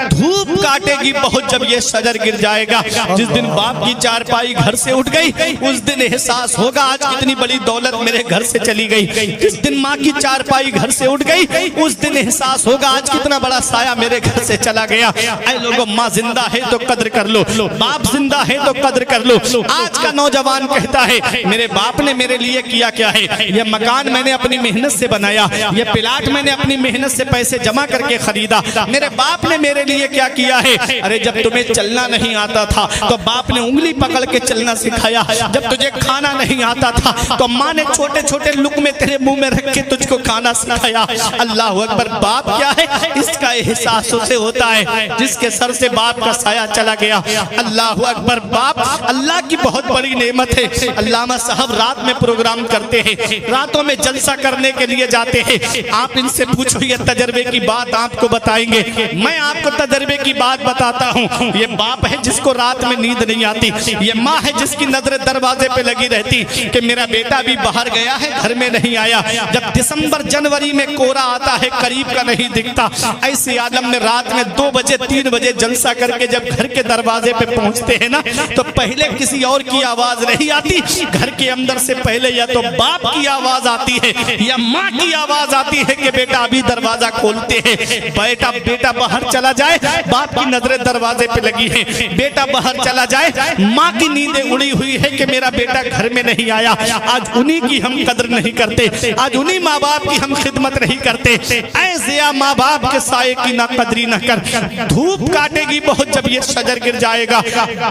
धूप काटेगी बहुत जब ये शजर गिर जाएगा। जिस दिन बाप की चारपाई घर से उठ गई उस दिन एहसास होगा आज कितनी बड़ी दौलत मेरे घर से चली गई। जिस दिन माँ की चारपाई घर से उठ गई उस दिन एहसास होगा आज कितना बड़ा साया मेरे घर से चला गया। ऐ लोगों, माँ जिंदा है तो कद्र कर लो, बाप जिंदा है तो कद्र कर लो। आज का नौजवान कहता है मेरे बाप ने मेरे लिए किया क्या है, ये मकान मैंने अपनी मेहनत से बनाया, ये प्लाट मैंने अपनी मेहनत से पैसे जमा करके खरीदा, मेरे बाप ने मेरे लिए क्या किया है। अरे जब तुम्हें चलना नहीं आता था तो बाप ने उंगली पकड़ के चलना सिखाया, जब तुझे खाना नहीं आता था तो माँ ने छोटे छोटे लुक़मे तेरे मुंह में रख के तुझको खाना सिखाया। अल्लाह अकबर, बाप क्या है इसका एहसास उसे होता है जिसके सर से बाप का साया चला गया। अल्लाह अकबर, बाप अल्लाह की बहुत बड़ी नेमत है। अल्लामा साहब रात में प्रोग्राम करते हैं, रातों में जलसा करने के लिए जाते हैं। आप इनसे पूछो, ये तजर्बे की बात आपको बताएंगे। मैं आपको तजर्बे की बात बताता हूँ। ये बाप है जिसको रात में नींद नहीं आती, ये माँ है जिसकी नजर दरवाजे पे लगी रहती कि मेरा बेटा भी बाहर गया है, घर में नहीं आया। जब दिसंबर जनवरी में कोहरा आता है, करीब का नहीं दिखता, ऐसे आलम में रात में 2 बजे 3 बजे जलसा करके जब घर के दरवाजे पे पहुंचते हैं ना तो पहले किसी और की आवाज नहीं आती, घर के अंदर से पहले या तो बाप की आवाज आती है या माँ की आवाज आती है कि बेटा अभी दरवाजा खोलते हैं, बेटा बाहर चला जाए, बाप की नजरें दरवाजे पे लगी है, बेटा बाहर चला जाए, माँ की नींदें उड़ी हुई है कि मेरा बेटा घर में नहीं आया। आज उन्हीं की हम कदर नहीं करते, आज उन्हीं माँ बाप की हम खिदमत नहीं करते। ऐसे माँ बाप के साये की ना कदरी ना कर। धूप काटेगी बहुत जब ये शजर गिर जाएगा।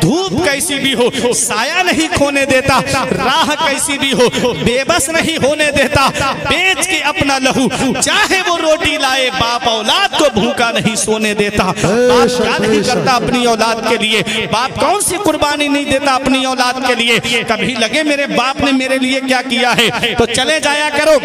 धूप कैसी भी हो साया नहीं खोने देता, राह कैसी भी हो बेबस नहीं होने देता। बेच के अपना लहू चाहे वो रोटी लाए, बाप औलाद को भूखा नहीं सोने देता। बाप क्या नहीं करता अपनी औलाद के लिए, बाप कौन सी कुर्बानी नहीं देता अपनी औलाद के लिए। कभी लगे मेरे बाप ने मेरे लिए क्या किया है तो चले जाया करो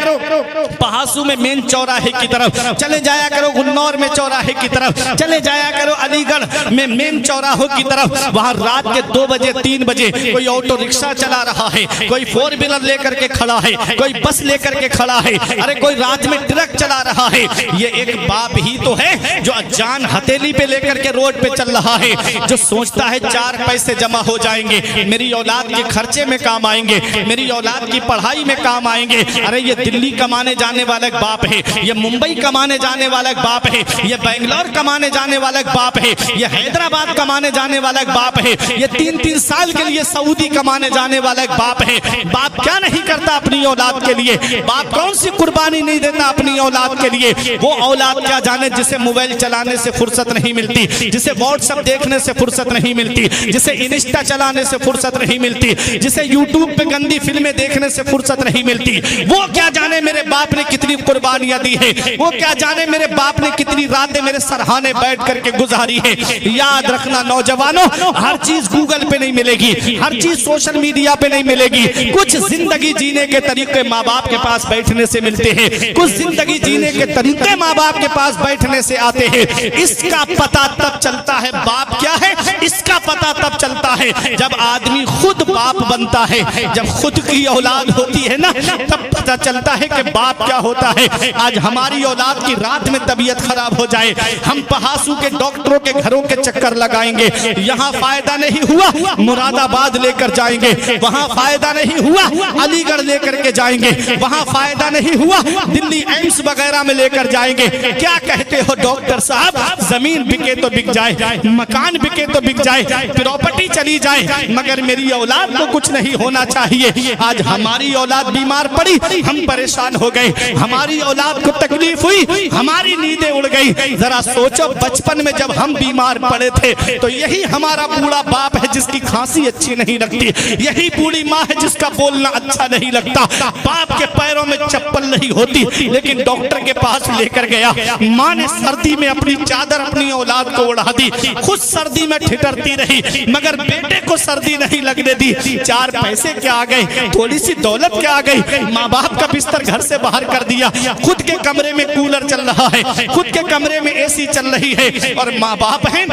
पहासू में मेन चौराहे की तरफ, चले जाया करो गुन्नौर में चौराहे की तरफ, चले जाया करो अलीगढ़ में मेन चौराहों की तरफ। वहां रात के 2 बजे 3 बजे कोई ऑटो रिक्शा चला रहा है, कोई 4 व्हीलर लेकर के खड़ा है, कोई बस लेकर के खड़ा है, अरे कोई रात में ट्रक चला रहा है। ये एक बाप ही तो है जो जान हथेली पे लेकर के रोड पे चल रहा है, जो सोचता है 4 पैसे जमा हो जाएंगे, मेरी औलाद के खर्चे में काम आएंगे, मेरी औलाद की पढ़ाई में काम आएंगे। अरे ये दिल्ली कमाने जाने वाला एक बाप है, ये मुंबई कमाने जाने वाला एक बाप है, ये बेंगलोर कमाने जाने वाला एक बाप है, ये हैदराबाद कमाने जाने वाला एक बाप है, ये 3-3 साल के लिए सऊदी कमाने जाने वाला एक बाप है। बाप क्या नहीं करता अपनी औलाद के लिए, बाप कौन सी कुर्बानी नहीं देता अपनी औलाद के लिए। वो औलाद क्या जाने जिसे मोबाइल चलाने से फुर्सत नहीं मिलती, जिसे व्हाट्सएप देखने से फुर्सत नहीं मिलती, जिसे इंस्टा चलाने से फुर्सत नहीं मिलती, जिसे यूट्यूब पे गंदी फिल्में देखने से फुर्सत नहीं मिलती। वो क्या जाने मेरे बाप ने कितनी कुर्बानियां दी है, वो क्या जाने मेरे बाप ने कितनी रातें मेरे सरहाने बैठ करके गुजारी है। याद रखना नौजवानों, हर चीज गूगल पे नहीं मिलेगी, हर चीज सोशल मीडिया पे नहीं मिलेगी। कुछ जिंदगी जीने के तरीके माँ बाप के पास बैठने से मिलते हैं, कुछ जिंदगी जीने के तरीके माँ बाप के पास बैठने से आते हैं। इसका पता तब चलता है बाप क्या है, इसका पता तब चलता है जब आदमी खुद बाप बनता है, जब खुद की औलाद होती है ना, तब पता चलता है कि बाप क्या होता है। आज हमारी औलाद की रात में तबीयत खराब हो जाए, हम पहासू के डॉक्टरों के घरों के चक्कर लगाएंगे, यहाँ फायदा नहीं हुआ मुरादाबाद लेकर जाएंगे, वहाँ फायदा नहीं हुआ अलीगढ़ लेकर के जाएंगे, वहाँ फायदा नहीं हुआ दिल्ली एम्स वगैरह में लेकर जाएंगे। क्या कहते हो डॉक्टर साहब, जमीन बिके तो बिक जाए, मकान बिके तो बिक जाए, प्रॉपर्टी चली जाए, मगर मेरी औलाद को कुछ नहीं होना चाहिए। आज हमारी औलाद बीमार पड़ी, हम परेशान हो गए, हमारी औलाद को तकलीफ हुई, हमारी नींदें उड़ गई। जरा सोचो बचपन में जब हम बीमार पड़े थे तो यही हमारा बूढ़ा बाप है जिसकी खांसी अच्छी नहीं लगती, यही बूढ़ी माँ है जिसका बोलना अच्छा नहीं लगता, बाप के पैरों में चप्पल नहीं होती लेकिन डॉक्टर के पास लेकर गया, माँ ने सर्दी में अपनी चादर अपनी औलाद को उड़ा दी, खुद सर्दी में ठिठुरती रही मगर बेटे को सर्दी नहीं लगने दी। 4 पैसे क्या आ गए, थोड़ी सी दौलत क्या आ गई, माँ बाप का बिस्तर घर से बाहर कर दिया, खुद के कमरे में कूलर चल रहा है, खुद के कमरे में एसी चल रही है, और माँ बाप हैं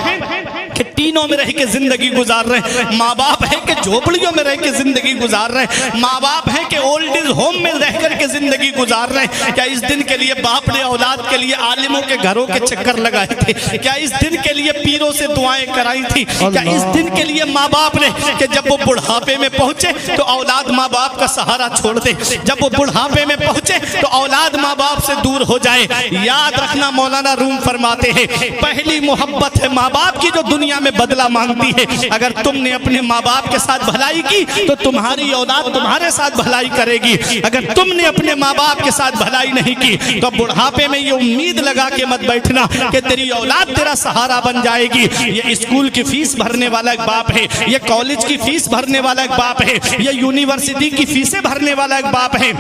कि टीनों में रह के जिंदगी गुजार रहे हैं, माँ बाप है कि झोपड़ियों में रह के जिंदगी गुजार रहे हैं, माँ बाप है कि ओल्ड एज होम में रह करके जिंदगी गुजार रहे हैं। क्या इस दिन के लिए बाप ने औलाद के लिए आलिमों के घरों के चक्कर लगाए थे, क्या इस दिन के लिए पीरों से दुआएं कराई थी, क्या इस दिन के लिए माँ बाप ने कि जब वो बुढ़ापे में पहुंचे तो औलाद माँ बाप का सहारा छोड़ दे, जब वो बुढ़ापे में पहुंचे तो औलाद माँ बाप से दूर हो जाए। याद रखना मौलाना रूम फरमाते हैं पहली मोहब्बत है माँ बाप की जो दुनिया में बदला मांगती है। अगर तुमने अपने माँ बाप के साथ भलाई की तो तुम्हारी औलाद तुम्हारे साथ भलाई करेगी, अगर तुमने अपने माँ बाप के साथ भलाई नहीं की तो बुढ़ापे में ये उम्मीद लगा के मत बैठना कि तेरी औलाद तेरा सहारा बन जाएगी। ये स्कूल की फीस भरने वाला एक बाप है, ये कॉलेज की फीस भरने वाला एक बाप है, ये यूनिवर्सिटी की फीसें भरने वाला एक बाप है,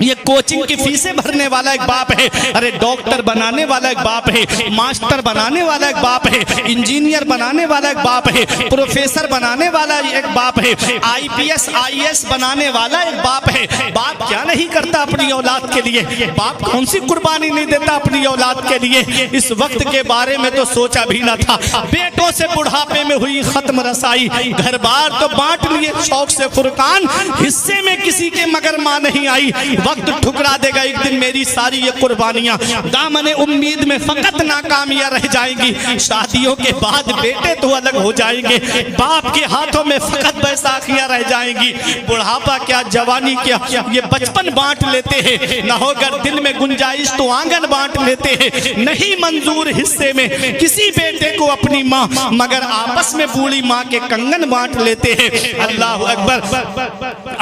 ये कोचिंग की फीसें भरने वाला एक बाप है, अरे डॉक्टर बनाने वाला एक बाप है, मास्टर बनाने वाला एक बाप है, इंजीनियर बनाने वाला एक बाप है, प्रोफेसर बनाने वाला एक बाप है, IPS IAS बनाने वाला एक बाप है। बाप क्या नहीं करता अपनी औलाद के लिए, बाप कौन सी कुर्बानी नहीं देता अपनी औलाद के लिए। इस वक्त के बारे में तो सोचा भी ना था, बेटों से बुढ़ापे में हुई खत्म रसाई, घर बार तो बांट लिए शौक से फुरकान, हिस्से में किसी के मगर माँ नहीं आई। वक्त ठुकरा देगा एक दिन मेरी सारी ये कुर्बानियां, दामने उम्मीद में फकत नाकामियां रह जाएंगी। शादियों के बाद बेटे बेटे तो अलग हो जाएंगे, बाप के हाथों में फकत बैसाखियां रह जाएंगी। बुढ़ापा क्या, जवानी क्या, ये बचपन बांट लेते हैं। न होकर दिल में गुंजाइश तो आंगन बांट लेते हैं। नहीं मंजूर हिस्से में किसी बेटे को अपनी माँ, मगर आपस में बूढ़ी माँ के कंगन बांट लेते हैं। अल्लाह अकबर।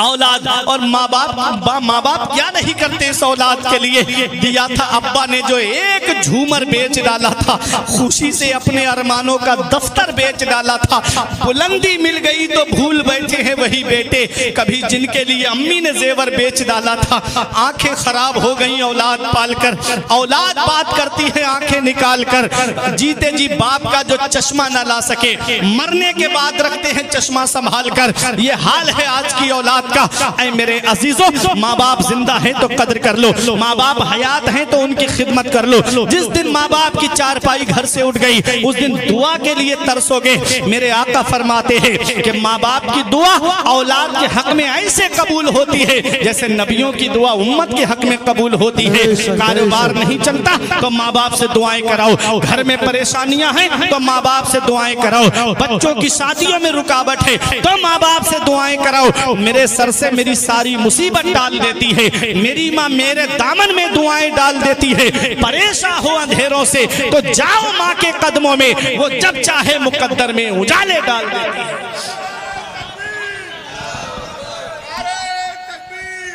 औलाद और माँ बाप क्या नहीं करते इस औलाद के लिए। दिया था अब्बा ने जो एक झूमर बेच डाला था, खुशी से अपने अरमानों का दफ्तर बेच डाला था। बुलंदी मिल गई तो भूल बैठे हैं वही बेटे, कभी जिनके लिए अम्मी ने जेवर बेच डाला था। आंखें खराब हो गई औलाद पालकर। औलाद बात करती है आंखें निकाल कर। जीते जी बाप का जो चश्मा न ला सके, मरने के बाद रखते हैं चश्मा संभाल कर। ये हाल है आज की औलाद का। ऐ मेरे अजीजों, माँ बाप जिंदा हैं तो कदर कर लो, माँ बाप हयात हैं तो उनकी खिदमत कर लो। जिस दिन माँ बाप की चारपाई घर से उठ गई, उस दिन दुआ के लिए तरसोगे। मेरे आका फरमाते हैं कि माँ बाप की दुआ औलाद के हक में ऐसे कबूल होती है जैसे नबियों की दुआ उम्मत के हक में कबूल होती है। कारोबार नहीं चलता तो माँ बाप से दुआएं कराओ, घर में परेशानियां हैं तो माँ बाप से दुआएं कराओ, बच्चों की शादियों में रुकावट है तो माँ बाप से दुआएं कराओ। मेरे सर से मेरी सारी मुसीबत डाल देती है, मेरी माँ मेरे दामन में दुआएं डाल देती है। परेशान हो अंधेरों से तो जाओ माँ के कदमों में, वो जब चाहे मुकद्दर में उजाले डाल देती है।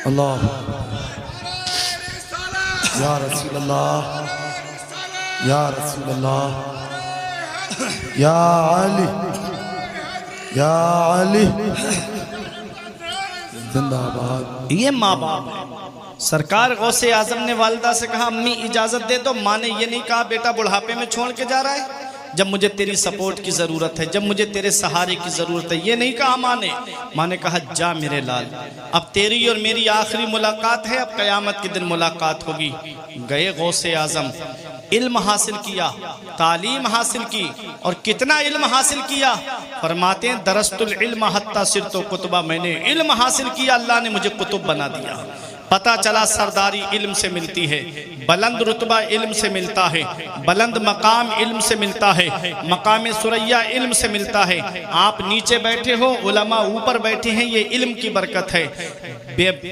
अल्लाह या रसूल अल्लाह, या रसूल अल्लाह, या अली, या अली जिंदाबाद। ये माँ बाप है। सरकार गौसे आजम ने वालिदा से कहा अम्मी इजाजत दे दो। माँ ने ये नहीं कहा बेटा बुढ़ापे में छोड़ के जा रहा है, जब मुझे तेरी सपोर्ट की ज़रूरत है, जब मुझे तेरे सहारे की ज़रूरत है। ये नहीं कहा माँ ने कहा जा मेरे लाल, अब तेरी और मेरी आखिरी मुलाकात है, अब क़यामत के दिन मुलाकात होगी। गए गौसे आज़म, इल्म हासिल किया, तालीम हासिल की, और कितना इल्म हासिल किया। फरमाते हैं दरस्तुल इल्म हत्ता सिरतो कुतुबा, मैंने इल्म हासिल किया, अल्लाह ने मुझे कुतुब बना दिया। पता चला सरदारी इल्म से मिलती है, बुलंद रुतबा इल्म से मिलता है, बुलंद मकाम इल्म से मिलता है, मकाम सुरैया इल्म से मिलता है। आप नीचे बैठे हो, उलमा ऊपर बैठे हैं, ये इल्म की बरकत है।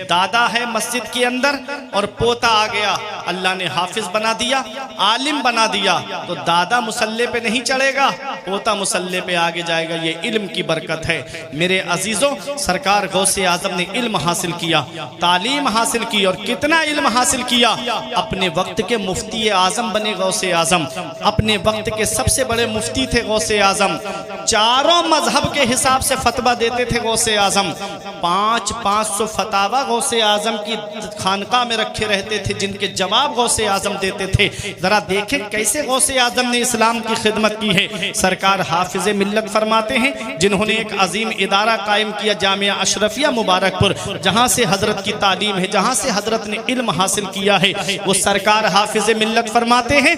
दादा है मस्जिद के अंदर और पोता आ गया, अल्लाह ने हाफिज बना दिया, आलिम बना दिया, तो दादा मुसल्ले पे नहीं चढ़ेगा, पोता मुसल्ले पे आगे जाएगा। ये इल्म की बरकत है। मेरे अजीजों, सरकार गौसे आजम ने इल्म हासिल किया, तालीम हासिल की, और कितना इल्म हासिल किया। अपने वक्त के मुफ्ती आजम बने गौसे आजम, अपने वक्त के सबसे बड़े मुफ्ती थे गौसे आजम। चारों मजहब के हिसाब से फतवा देते थे गौसे आजम। 500 फतावा गौसे आजम की खानका में रखे रहते थे, जिनके जवाब गौसे आजम देते थे। जरा देखें कैसे गौसे आजम ने इस्लाम की खिदमत की है। सरकार हाफिज मिल्लत फरमाते हैं, जिन्होंने एक अजीम इदारा कायम किया जामिया अशरफिया मुबारकपुर, जहाँ से हजरत की तालीम है, जहाँ से हजरत ने इल्म हासिल किया है। वो सरकार हाफिज मिल्लत फरमाते हैं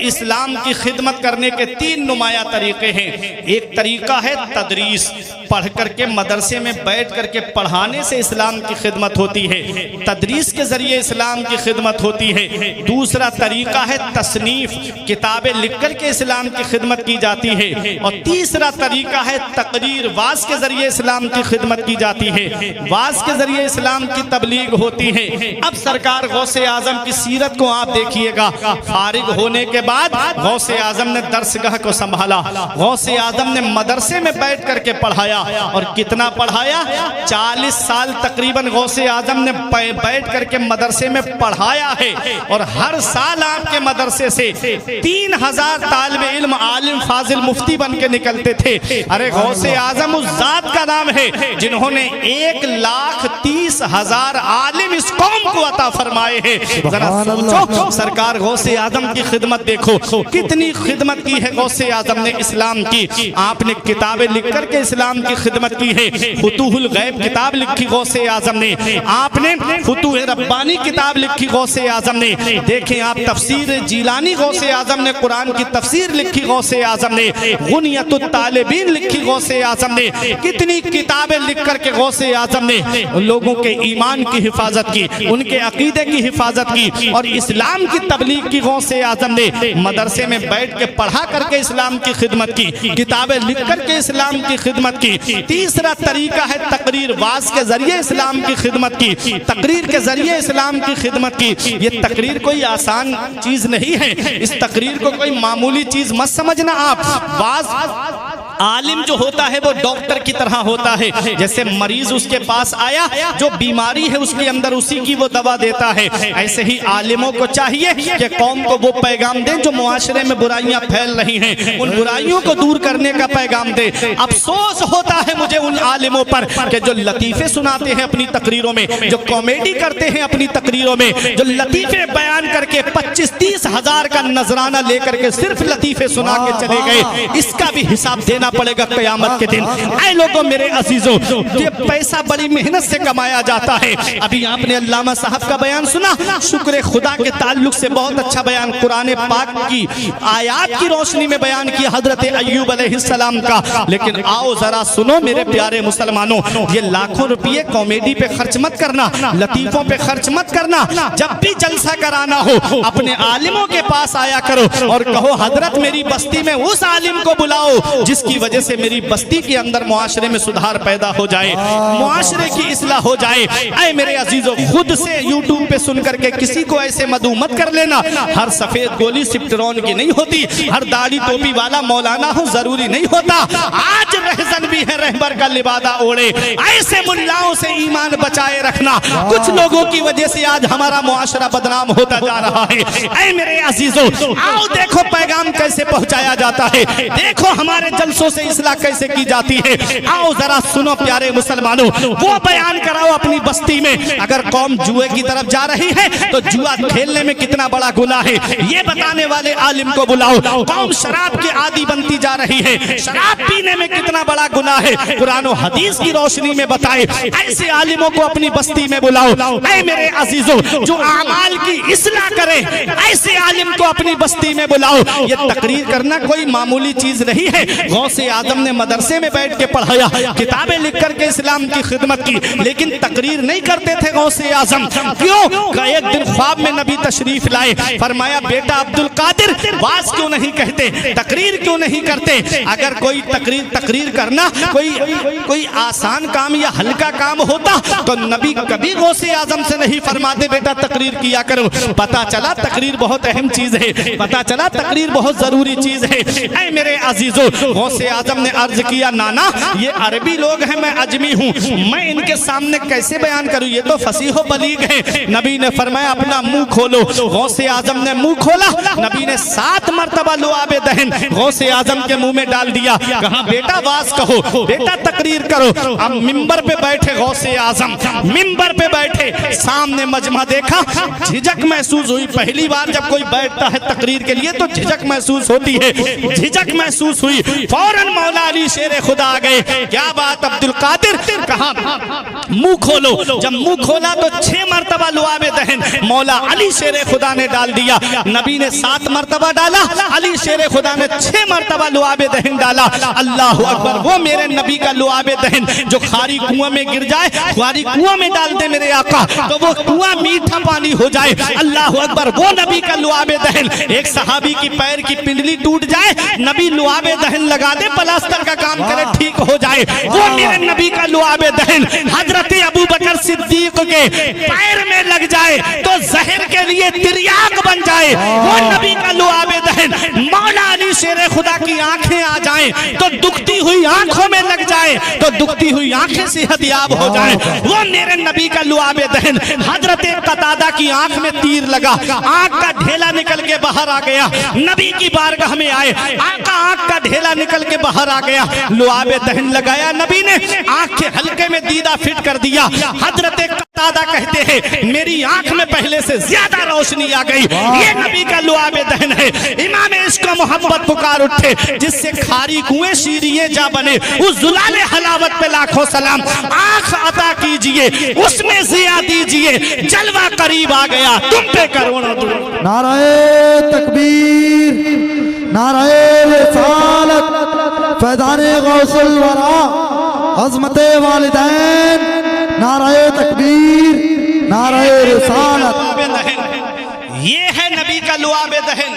इस्लाम की खिदमत करने के 3 नुमाया तरीके हैं। एक तरीका है तदरीस, पढ़ करके मदरसे में बैठ करके पढ़ाने से इस्लाम की खिदमत होती है, तदरीस के जरिए इस्लाम की खिदमत होती है। दूसरा तरीका है तसनीफ, किताबें लिख करके इस्लाम की खिदमत की जाती है। और तीसरा तरीका है तकरीर, वाज के जरिए इस्लाम की खिदमत की जाती है, वाज के जरिए इस्लाम की तबलीग होती है। अब सरकार गौसे आजम की सीरत को आप देखिएगा। फारिग होने के बाद गौसे आजम ने दरसगाह को संभाला, गौसे आजम ने मदरसे में बैठ करके पढ़ाया। और कितना पढ़ाया? 40 साल तकरीबन गौसे आजम ने बैठ करके मदरसे में पढ़ाया है। और हर साल आपके मदरसे से 3000 तालिबे इल्म, आलिम, फाजिल, मुफ्ती बन के निकलते थे। अरे गौसे आजम उस जात का नाम है जिन्होंने 1,30,000 आलिम इस कौम को अता फरमाए हैं। जरा सोचो, सरकार गौसे आजम की खिदमत देखो, कितनी खिदमत की है गौसे आजम ने इस्लाम की। आपने किताबें लिख करके इस्लाम की खिदमत की है। फुतूहुल गैब किताब लिखी गौसे आजम ने, आपने फुतूह रब्बानी किताब लिखी गौसे आजम ने। देखें आप, तफसीर जीलानी गौसे आजम ने, कुरान की तफसीर लिखी गौसे आजम ने। ने, गुनियतुत तालिबीन लिखी गौसे आजम ने, कितनी किताबें लिख करके गौसे आजम ने लोगों के ईमान की हिफाजत की, उनके अकीदे की हिफाजत की और इस्लाम की तबलीग की। गौसे आजम ने मदरसे में बैठ के पढ़ा करके इस्लाम की खिदमत की, किताबें लिख करके इस्लाम की खिदमत की। तीसरा तरीका है तकरीर, वाज के जरिए इस्लाम की खिदमत की, तकरीर के जरिए इस्लाम की खिदमत की। ये तकरीर कोई आसान चीज नहीं है, इस तकरीर को कोई मामूली चीज मत समझना आप। वाज आलिम जो होता है वो डॉक्टर की तरह होता है, जैसे मरीज उसके पास आया, जो बीमारी है उसके अंदर उसी की वो दवा देता है। ऐसे ही आलिमों को चाहिए कि कौम को वो पैगाम दें जो मुआशरे में बुराइयां फैल रही हैं, उन बुराइयों को दूर करने का पैगाम दे। अफसोस होता है मुझे उन आलिमों पर कि जो लतीफे सुनाते हैं अपनी तकरीरों में, जो कॉमेडी करते हैं अपनी तकरीरों में, जो लतीफे बयान करके 25-30 हजार का नजराना लेकर के सिर्फ लतीफे सुना के चले गए, इसका भी हिसाब देना पड़ेगा क़यामत के दिन। ऐ लोगों मेरे अजीजों, ये पैसा बड़ी मेहनत से कमाया जाता है। अभी आपने अल्लामा साहब का बयान सुना, शुक्र खुदा के ताल्लुक से बहुत अच्छा बयान कुरान पाक की आयात की रोशनी में बयान किया हजरत अय्यूब अलैहिस्सलाम का। लेकिन आओ जरा सुनो मेरे प्यारे मुसलमानों, ये लाखों रुपये कॉमेडी पे खर्च मत करना, लतीफों पे खर्च मत करना। जब भी जलसा कराना हो अपने आलिमों के पास आया करो और कहो हजरत मेरी बस्ती में उस आलिम को बुलाओ जिसकी वजह से मेरी बस्ती के अंदर मुआशरे में सुधार पैदा हो जाए, मुआशरे की इस्लाह हो जाए। ऐ मेरे अजीजों, खुद से यूट्यूब पे सुन करके किसी को ऐसे मधु मत कर लेना। हर सफेद गोली सिप्टरॉन की नहीं होती, हर दाढ़ी टोपी वाला मौलाना हो जरूरी नहीं होता। आज रहजन भी है रहबर का लिबादा ओढ़े, ऐसे मुल्लाओं से ईमान बचाए रखना। कुछ लोगों की वजह से आज हमारा मुआशरा बदनाम होता जा रहा है। ऐ मेरे अजीजों, आओ देखो पैगाम कैसे पहुंचाया जाता है, देखो हमारे जलसों से इस्लाह कैसे की जाती है। आओ जरा सुनो प्यारे मुसलमानों, वो बयान कराओ अपनी बस्ती में। अगर कौम जुए की तरफ जा रही है तो जुआ खेलने में कितना बड़ा गुनाह है ये बताने वाले आलिम को बुलाओ। कौम शराब की आदी बनती जा रही है, शराब पीने में कितना बड़ा गुनाह है कुरान और हदीस की रोशनी में बताए। ऐसे आलिमों को अपनी बस्ती में बुलाओ। ऐ मेरे अजीजों, जो अमाल की इस्लाह करे ऐसे आलिम को अपनी बस्ती में बुलाओ। ये तकरीर करना कोई मामूली चीज नहीं है। गौसे आजम ने मदरसे में बैठ के पढ़ाया, किताबें लिख करके इस्लाम की खिदमत की, लेकिन तकरीर नहीं करते थे गौसे आजम। क्यों? एक दिन ख्वाब में नबी तशरीफ लाए, फरमाया बेटा अब्दुल कादिर वाज क्यों नहीं कहते, तकरीर क्यों नहीं करते? अगर कोई तकरीर करना कोई आसान काम या हल्का काम होता तो नबी कभी गौसे आजम से नहीं फरमाते बेटा तकरीर किया करो। पता चला तकरीर बहुत अहम चीज है, पता चला तकरीर बहुत जरूरी चीज है। ऐ मेरे अजीजों, गौसे आजम ने अर्ज किया नाना ये अरबी लोग हैं, मैं अजमी हूँ, मैं इनके सामने कैसे बयान करूँ, ये तो फसीहो बलीग है। नबी ने फरमाया अपना मुंह खोलो। गौसे आजम ने मुंह खोला, नबी ने 7 मरतबा लुआबे दहन गौसे आजम के मुंह में डाल दिया। कहा बेटा वाज कहो, बेटा तकरीर करो। अब मिंबर पे बैठे गौसे आजम, मिंबर पे बैठे, सामने मजमा देखा, झिझक महसूस हुई। पहली बार जब कोई बैठता है तकरीर के लिए तो झिझक महसूस होती है, झिझक महसूस हुई। फौरन मौला अली शेर खुदा आ गए, क्या बात अब्दुल कादिर, कहा मुंह खोलो। जब मुंह खोला तो 6 मरतबा लुआबे दहन मौला अली शेर खुदा ने डाल दिया। नबी ने 7 मरतबा डाला, अली शेर खुदा ने 6 मरतबा लुआबे दहन डाला। अल्लाह अकबर, वो मेरे नबी का लुआबे दहन जो खारी कुआं में गिर जाए, खारी कुआं में डाल दे मेरे आका तो वो कुआं मीठा पानी हो जाए। अल्लाह अकबर, वो नबी का लुआबे दहन। एक सहाबी की पैर की पिंडली टूट जाए, नबी लुआबे दहन लगा दे, प्लास्टर का काम करे, ठीक हो जाए, वो मेरे नबी का लुआबे दहन। हजरत अबू बकर सिद्दीक के पैर में लग जाए तो जहर के लिए तिर्याक बन जाए, वो नबी का लुआबे दहन। मौला अली शेर खुदा की आंखें आ जाएं तो दुखती हुई आंखों में लग जाए तो दुखती हुई आंखें सेहतयाब हो जाए, वो मेरे नबी का लुआबे दहन। हजरत कतादा की आंख में तीर लगा, आंख का ढेला निकल के बाहर आ गया, नबी की बारगाह में आए, आका आंख का ढेला निकल के बाहर आ गया, लुआबे दहन लगाया नबी ने, आंख के हल्के में दीदा फिट कर दिया। हजरत कतादा कहते हैं मेरी आंख में पहले से ज्यादा रोशनी आ गई, ये नबी का लुआबे दहन है। इमाम इश्क मोहब्बत पुकार उठे, जिससे खारी कुएं शीरिये जा बने, उस जुलाले हलावत पे लाखों सलाम। आंख अता कीजिए, उसमें जिया दीजिए, जलवा करीब आ गया, तुम पे करोड़ों। नाराए तकबीर, नाराए रिसालत, फैज़ाने गौसुल वरा अज़मत वालिदैन, नाराए तकबीर, नाराए रिसालत। ये है नबी का लुआबे दहन।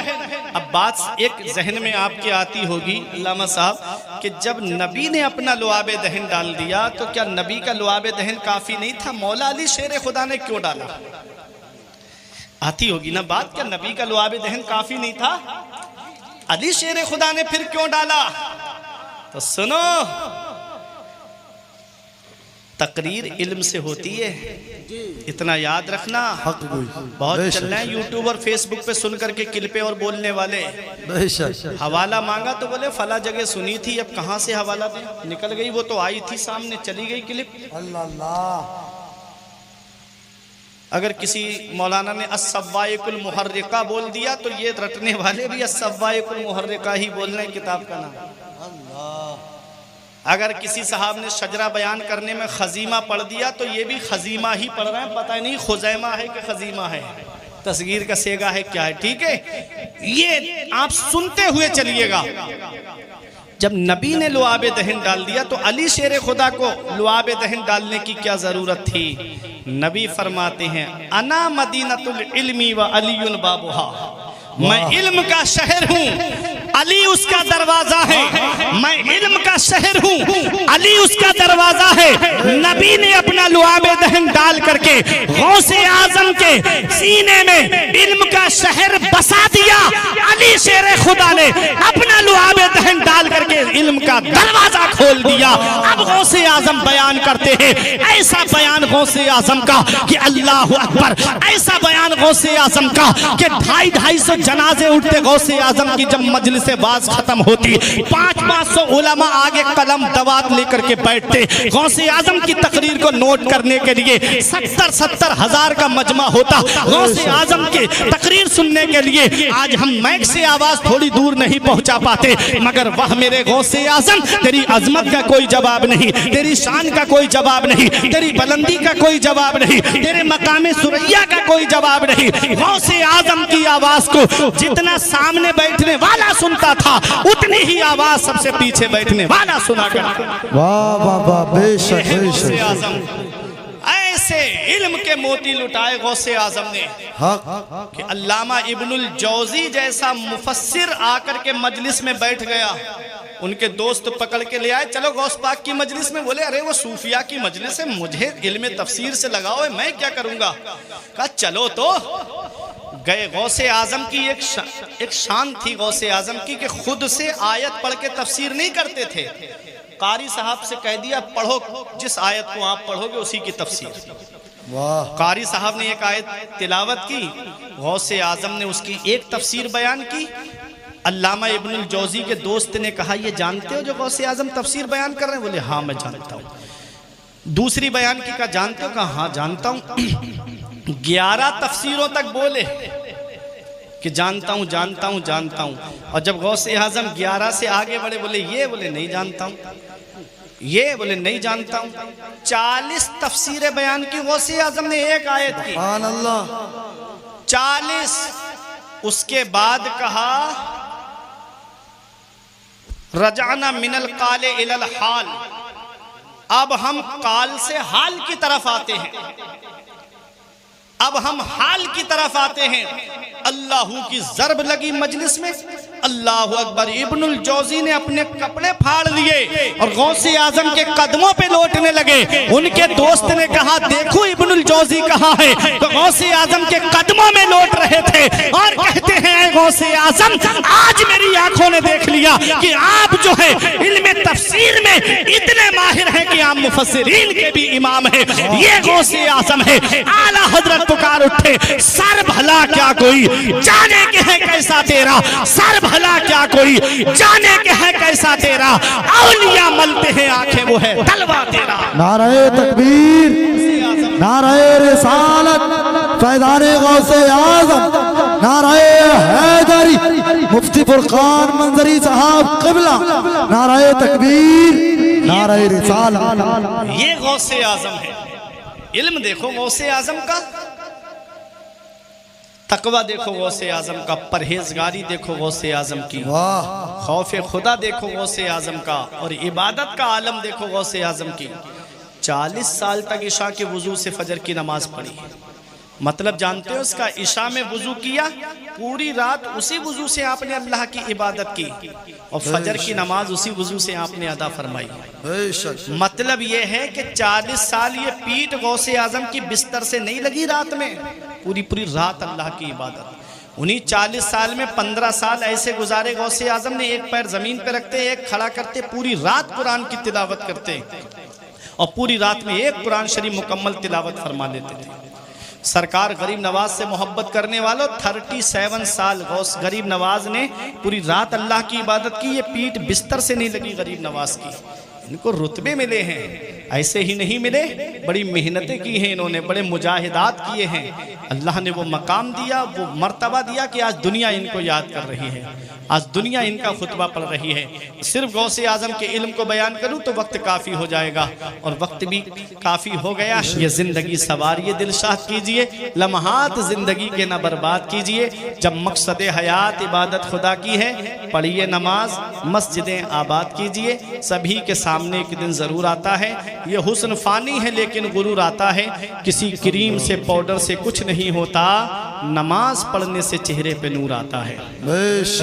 अब बात एक जहन में आपके आती होगी अल्लामा साहब कि जब नबी ने अपना लुआबे दहन डाल दिया तो क्या नबी का लुआबे दहन काफी नहीं था? मौला अली शेर खुदा ने क्यों डाला? आती होगी ना बात, क्या नबी का लुआबे दहन काफी नहीं था? अली शेर खुदा ने फिर क्यों डाला? तो सुनो, तकरीर इल्म से होती है, इतना याद रखना। बहुत चल रहे हैं यूट्यूब और फेसबुक पे सुन करके क्लिपे और बोलने वाले। हवाला मांगा तो बोले फला जगह सुनी थी, अब कहाँ से हवाला दे? निकल गई, वो तो आई थी सामने, चली गई क्लिप। अल्लाह। अगर किसी मौलाना ने अस्सवाइकुल मुहर्रिका बोल दिया तो ये रटने वाले भी अस्सवाइकुल मुहर्रिका ही बोल रहे हैं किताब का नाम। अगर किसी साहब ने शजरा बयान करने में खजीमा पढ़ दिया तो ये भी खजीमा ही पढ़ रहे हैं, पता नहीं खुजैमा है कि खजीमा है, तस्गीर का सेगा है, क्या है। ठीक है, ये आप सुनते हुए चलिएगा। जब नबी ने लुआबे दहन डाल दिया तो अली शेर खुदा को लुआबे दहन डालने की क्या जरूरत थी? नबी फरमाते हैं अना मदीनतुल इल्मी व अलीयुन बाबुहा, मैं इल्म का शहर हूँ, अली उसका दरवाजा है। मैं इल्म का शहर हूँ, अली उसका दरवाजा है। नबी ने अपना लुआबे दहन डाल करके गौसे आजम के सीने में इल्म का शहर बसा दिया। अली शेर खुदा ने अपना लुआबे दहन डाल करके इल्म का दरवाजा खोल दिया। अब गौसे आजम बयान करते हैं, ऐसा बयान गौसे आजम का कि अल्लाह अकबर, ऐसा बयान गौसे आजम का कि 250-250 जनाजे उठते गौसे आजम की। जब मजलिस से बात खत्म होती 500-500 उलमा आगे कलम दवात लेकर के बैठते गौसे आजम की तकरीर को नोट करने के लिए। 70-70 हजार का मजमा होता गौसे आजम के तकरीर सुनने के लिए। आज हम माइक से आवाज थोड़ी दूर नहीं पहुंचा पाते, मगर वह मेरे गौसे आजम, तेरी अजमत का कोई जवाब नहीं, तेरी शान का कोई जवाब नहीं, तेरी बुलंदी का कोई जवाब नहीं, तेरे मकामे सुरैया का कोई जवाब नहीं। गौसे आजम की आवाज को जितना सामने बैठने वाला सुनता था उतनी ही आवाज सबसे पीछे बैठने वाला सुना करता। वाह वाह वाह, बेशक गौसे बेशक। आजम ऐसे इल्म के मोती लुटाए गौसे आजम ने कि अल्लामा इब्नुल जौजी जैसा मुफस्सिर आकर के मजलिस में बैठ गया। उनके दोस्त पकड़ के ले आए, चलो गौस पाक की मजलिस में। बोले अरे वो सूफिया की मजलिस है, मुझे इल्म तफसीर से लगाओ, मैं क्या करूंगा? कहा चलो। तो गए। गौसे आजम की एक शान थी गौसे आजम की कि खुद से आयत पढ़ के तफसीर नहीं करते थे। कारी साहब से कह दिया पढ़ो, जिस आयत को आप पढ़ोगे उसी की तफसीर। वाह। कारी साहब ने एक आयत तिलावत की, गौसे आजम ने उसकी एक तफसीर बयान की। अल्लामा इब्नुल जौजी के दोस्त ने कहा ये जानते हो जो गौसे आजम तफसीर बयान कर रहे हैं? बोले हाँ मैं जानता हूँ। दूसरी बयान की, कहा जानते हो? कहा हाँ जानता हूँ। 11 तफसीरों तक बोले कि जानता हूँ जानता हूँ जानता हूँ। और जब गौसे आजम 11 से आगे बढ़े, बोले ये, बोले नहीं जानता हूँ, ये, बोले नहीं जानता हूँ। 40 तफसीरें बयान की गौसे आजम ने एक आयत की। सुभान अल्लाह। 40। उसके बाद कहा रजाना मिनल काले इलल हाल, अब हम काल से हाल की तरफ आते हैं, अब हम हाल की तरफ आते हैं। अल्लाहू की जरब लगी मजलिस में, अल्लाहू अकबर। इब्नुल जौजी ने अपने कपड़े फाड़ लिए और गौसे आजम के कदमों पे लौटने लगे। उनके दोस्त ने कहा देखो इब्नुल जौजी कहाँ है? तो गौसे आजम के कदमों में लौट रहे थे और कहते हैं गौसे आजम आज मेरी आंखों ने देख लिया कि आप जो है इल्म तफसीर में इतने माहिर हैं कि आप मुफस्सिरीन के भी इमाम हैं। ये गौसे आजम है। आला हजरत पुकार उठे, सर भला क्या कोई जाने के है कैसा तेरा, सर भला क्या कोई जाने के है कैसा तेरा, औलिया मलते हैं आंखें वो है तलवा तेरा। नाराए तकबीर, नाराए रिसालत, फैज़ाने गौसे आज़म, नाराए हैदरी, मुफ्ती फुरकान मंजरी साहब क़िबला, नाराए तकबीर, नाराए रिसालत। ये गौसे आज़म है। इल्म देखो गौसे आज़म का, तकवा देखो गौसे आजम का, परहेजगारी देखो गौसे आजम की, वाह खौफ खुदा देखो गौसे आजम का, और इबादत का आलम देखो गौसे आजम की। 40 साल तक इशा के वजू से फजर की नमाज पढ़ी। मतलब जानते हो उसका, इशा में वजू किया, पूरी रात उसी वजू से आपने अल्लाह की इबादत की, और फजर की नमाज उसी वजू से आपने अदा फरमाई। बेशक मतलब ये है कि 40 साल ये पीठ गौसे आजम की बिस्तर से नहीं लगी रात में, पूरी पूरी रात अल्लाह की इबादत। उन्हीं 40 साल में 15 साल ऐसे गुजारे गौसे आजम ने, एक पैर जमीन पे रखते, एक खड़ा करते, पूरी रात कुरान की तिलावत करते, और पूरी रात में एक कुरान शरीफ मुकम्मल तिलावत फरमा लेते थे। सरकार गरीब नवाज से मोहब्बत करने वालों, 37 साल गौस गरीब नवाज ने पूरी रात अल्लाह की इबादत की। ये पीठ बिस्तर से नहीं लगी गरीब नवाज की। इनको रुतबे मिले हैं, ऐसे ही नहीं मिले, बड़ी मेहनतें की हैं इन्होंने, बड़े मुजाहिदात किए हैं। अल्लाह ने वो मकाम दिया, वो मर्तबा दिया कि आज दुनिया इनको याद कर रही है, आज दुनिया इनका खुतबा पढ़ रही है। सिर्फ गौसे आजम के इल्म को बयान करूं तो वक्त काफ़ी हो जाएगा, और वक्त भी काफ़ी हो गया। ये ज़िंदगी सवारिए, दिलशाद कीजिए, लम्हात ज़िंदगी के ना बर्बाद कीजिए। जब मकसद हयात इबादत खुदा की है, पढ़िए नमाज, मस्जिदें आबाद कीजिए। सभी के सामने एक दिन ज़रूर आता है, ये हुस्न फ़ानी है लेकिन गुरूर आता है। किसी क्रीम से पाउडर से कुछ नहीं होता, नमाज पढ़ने से चेहरे पे नूर आता है।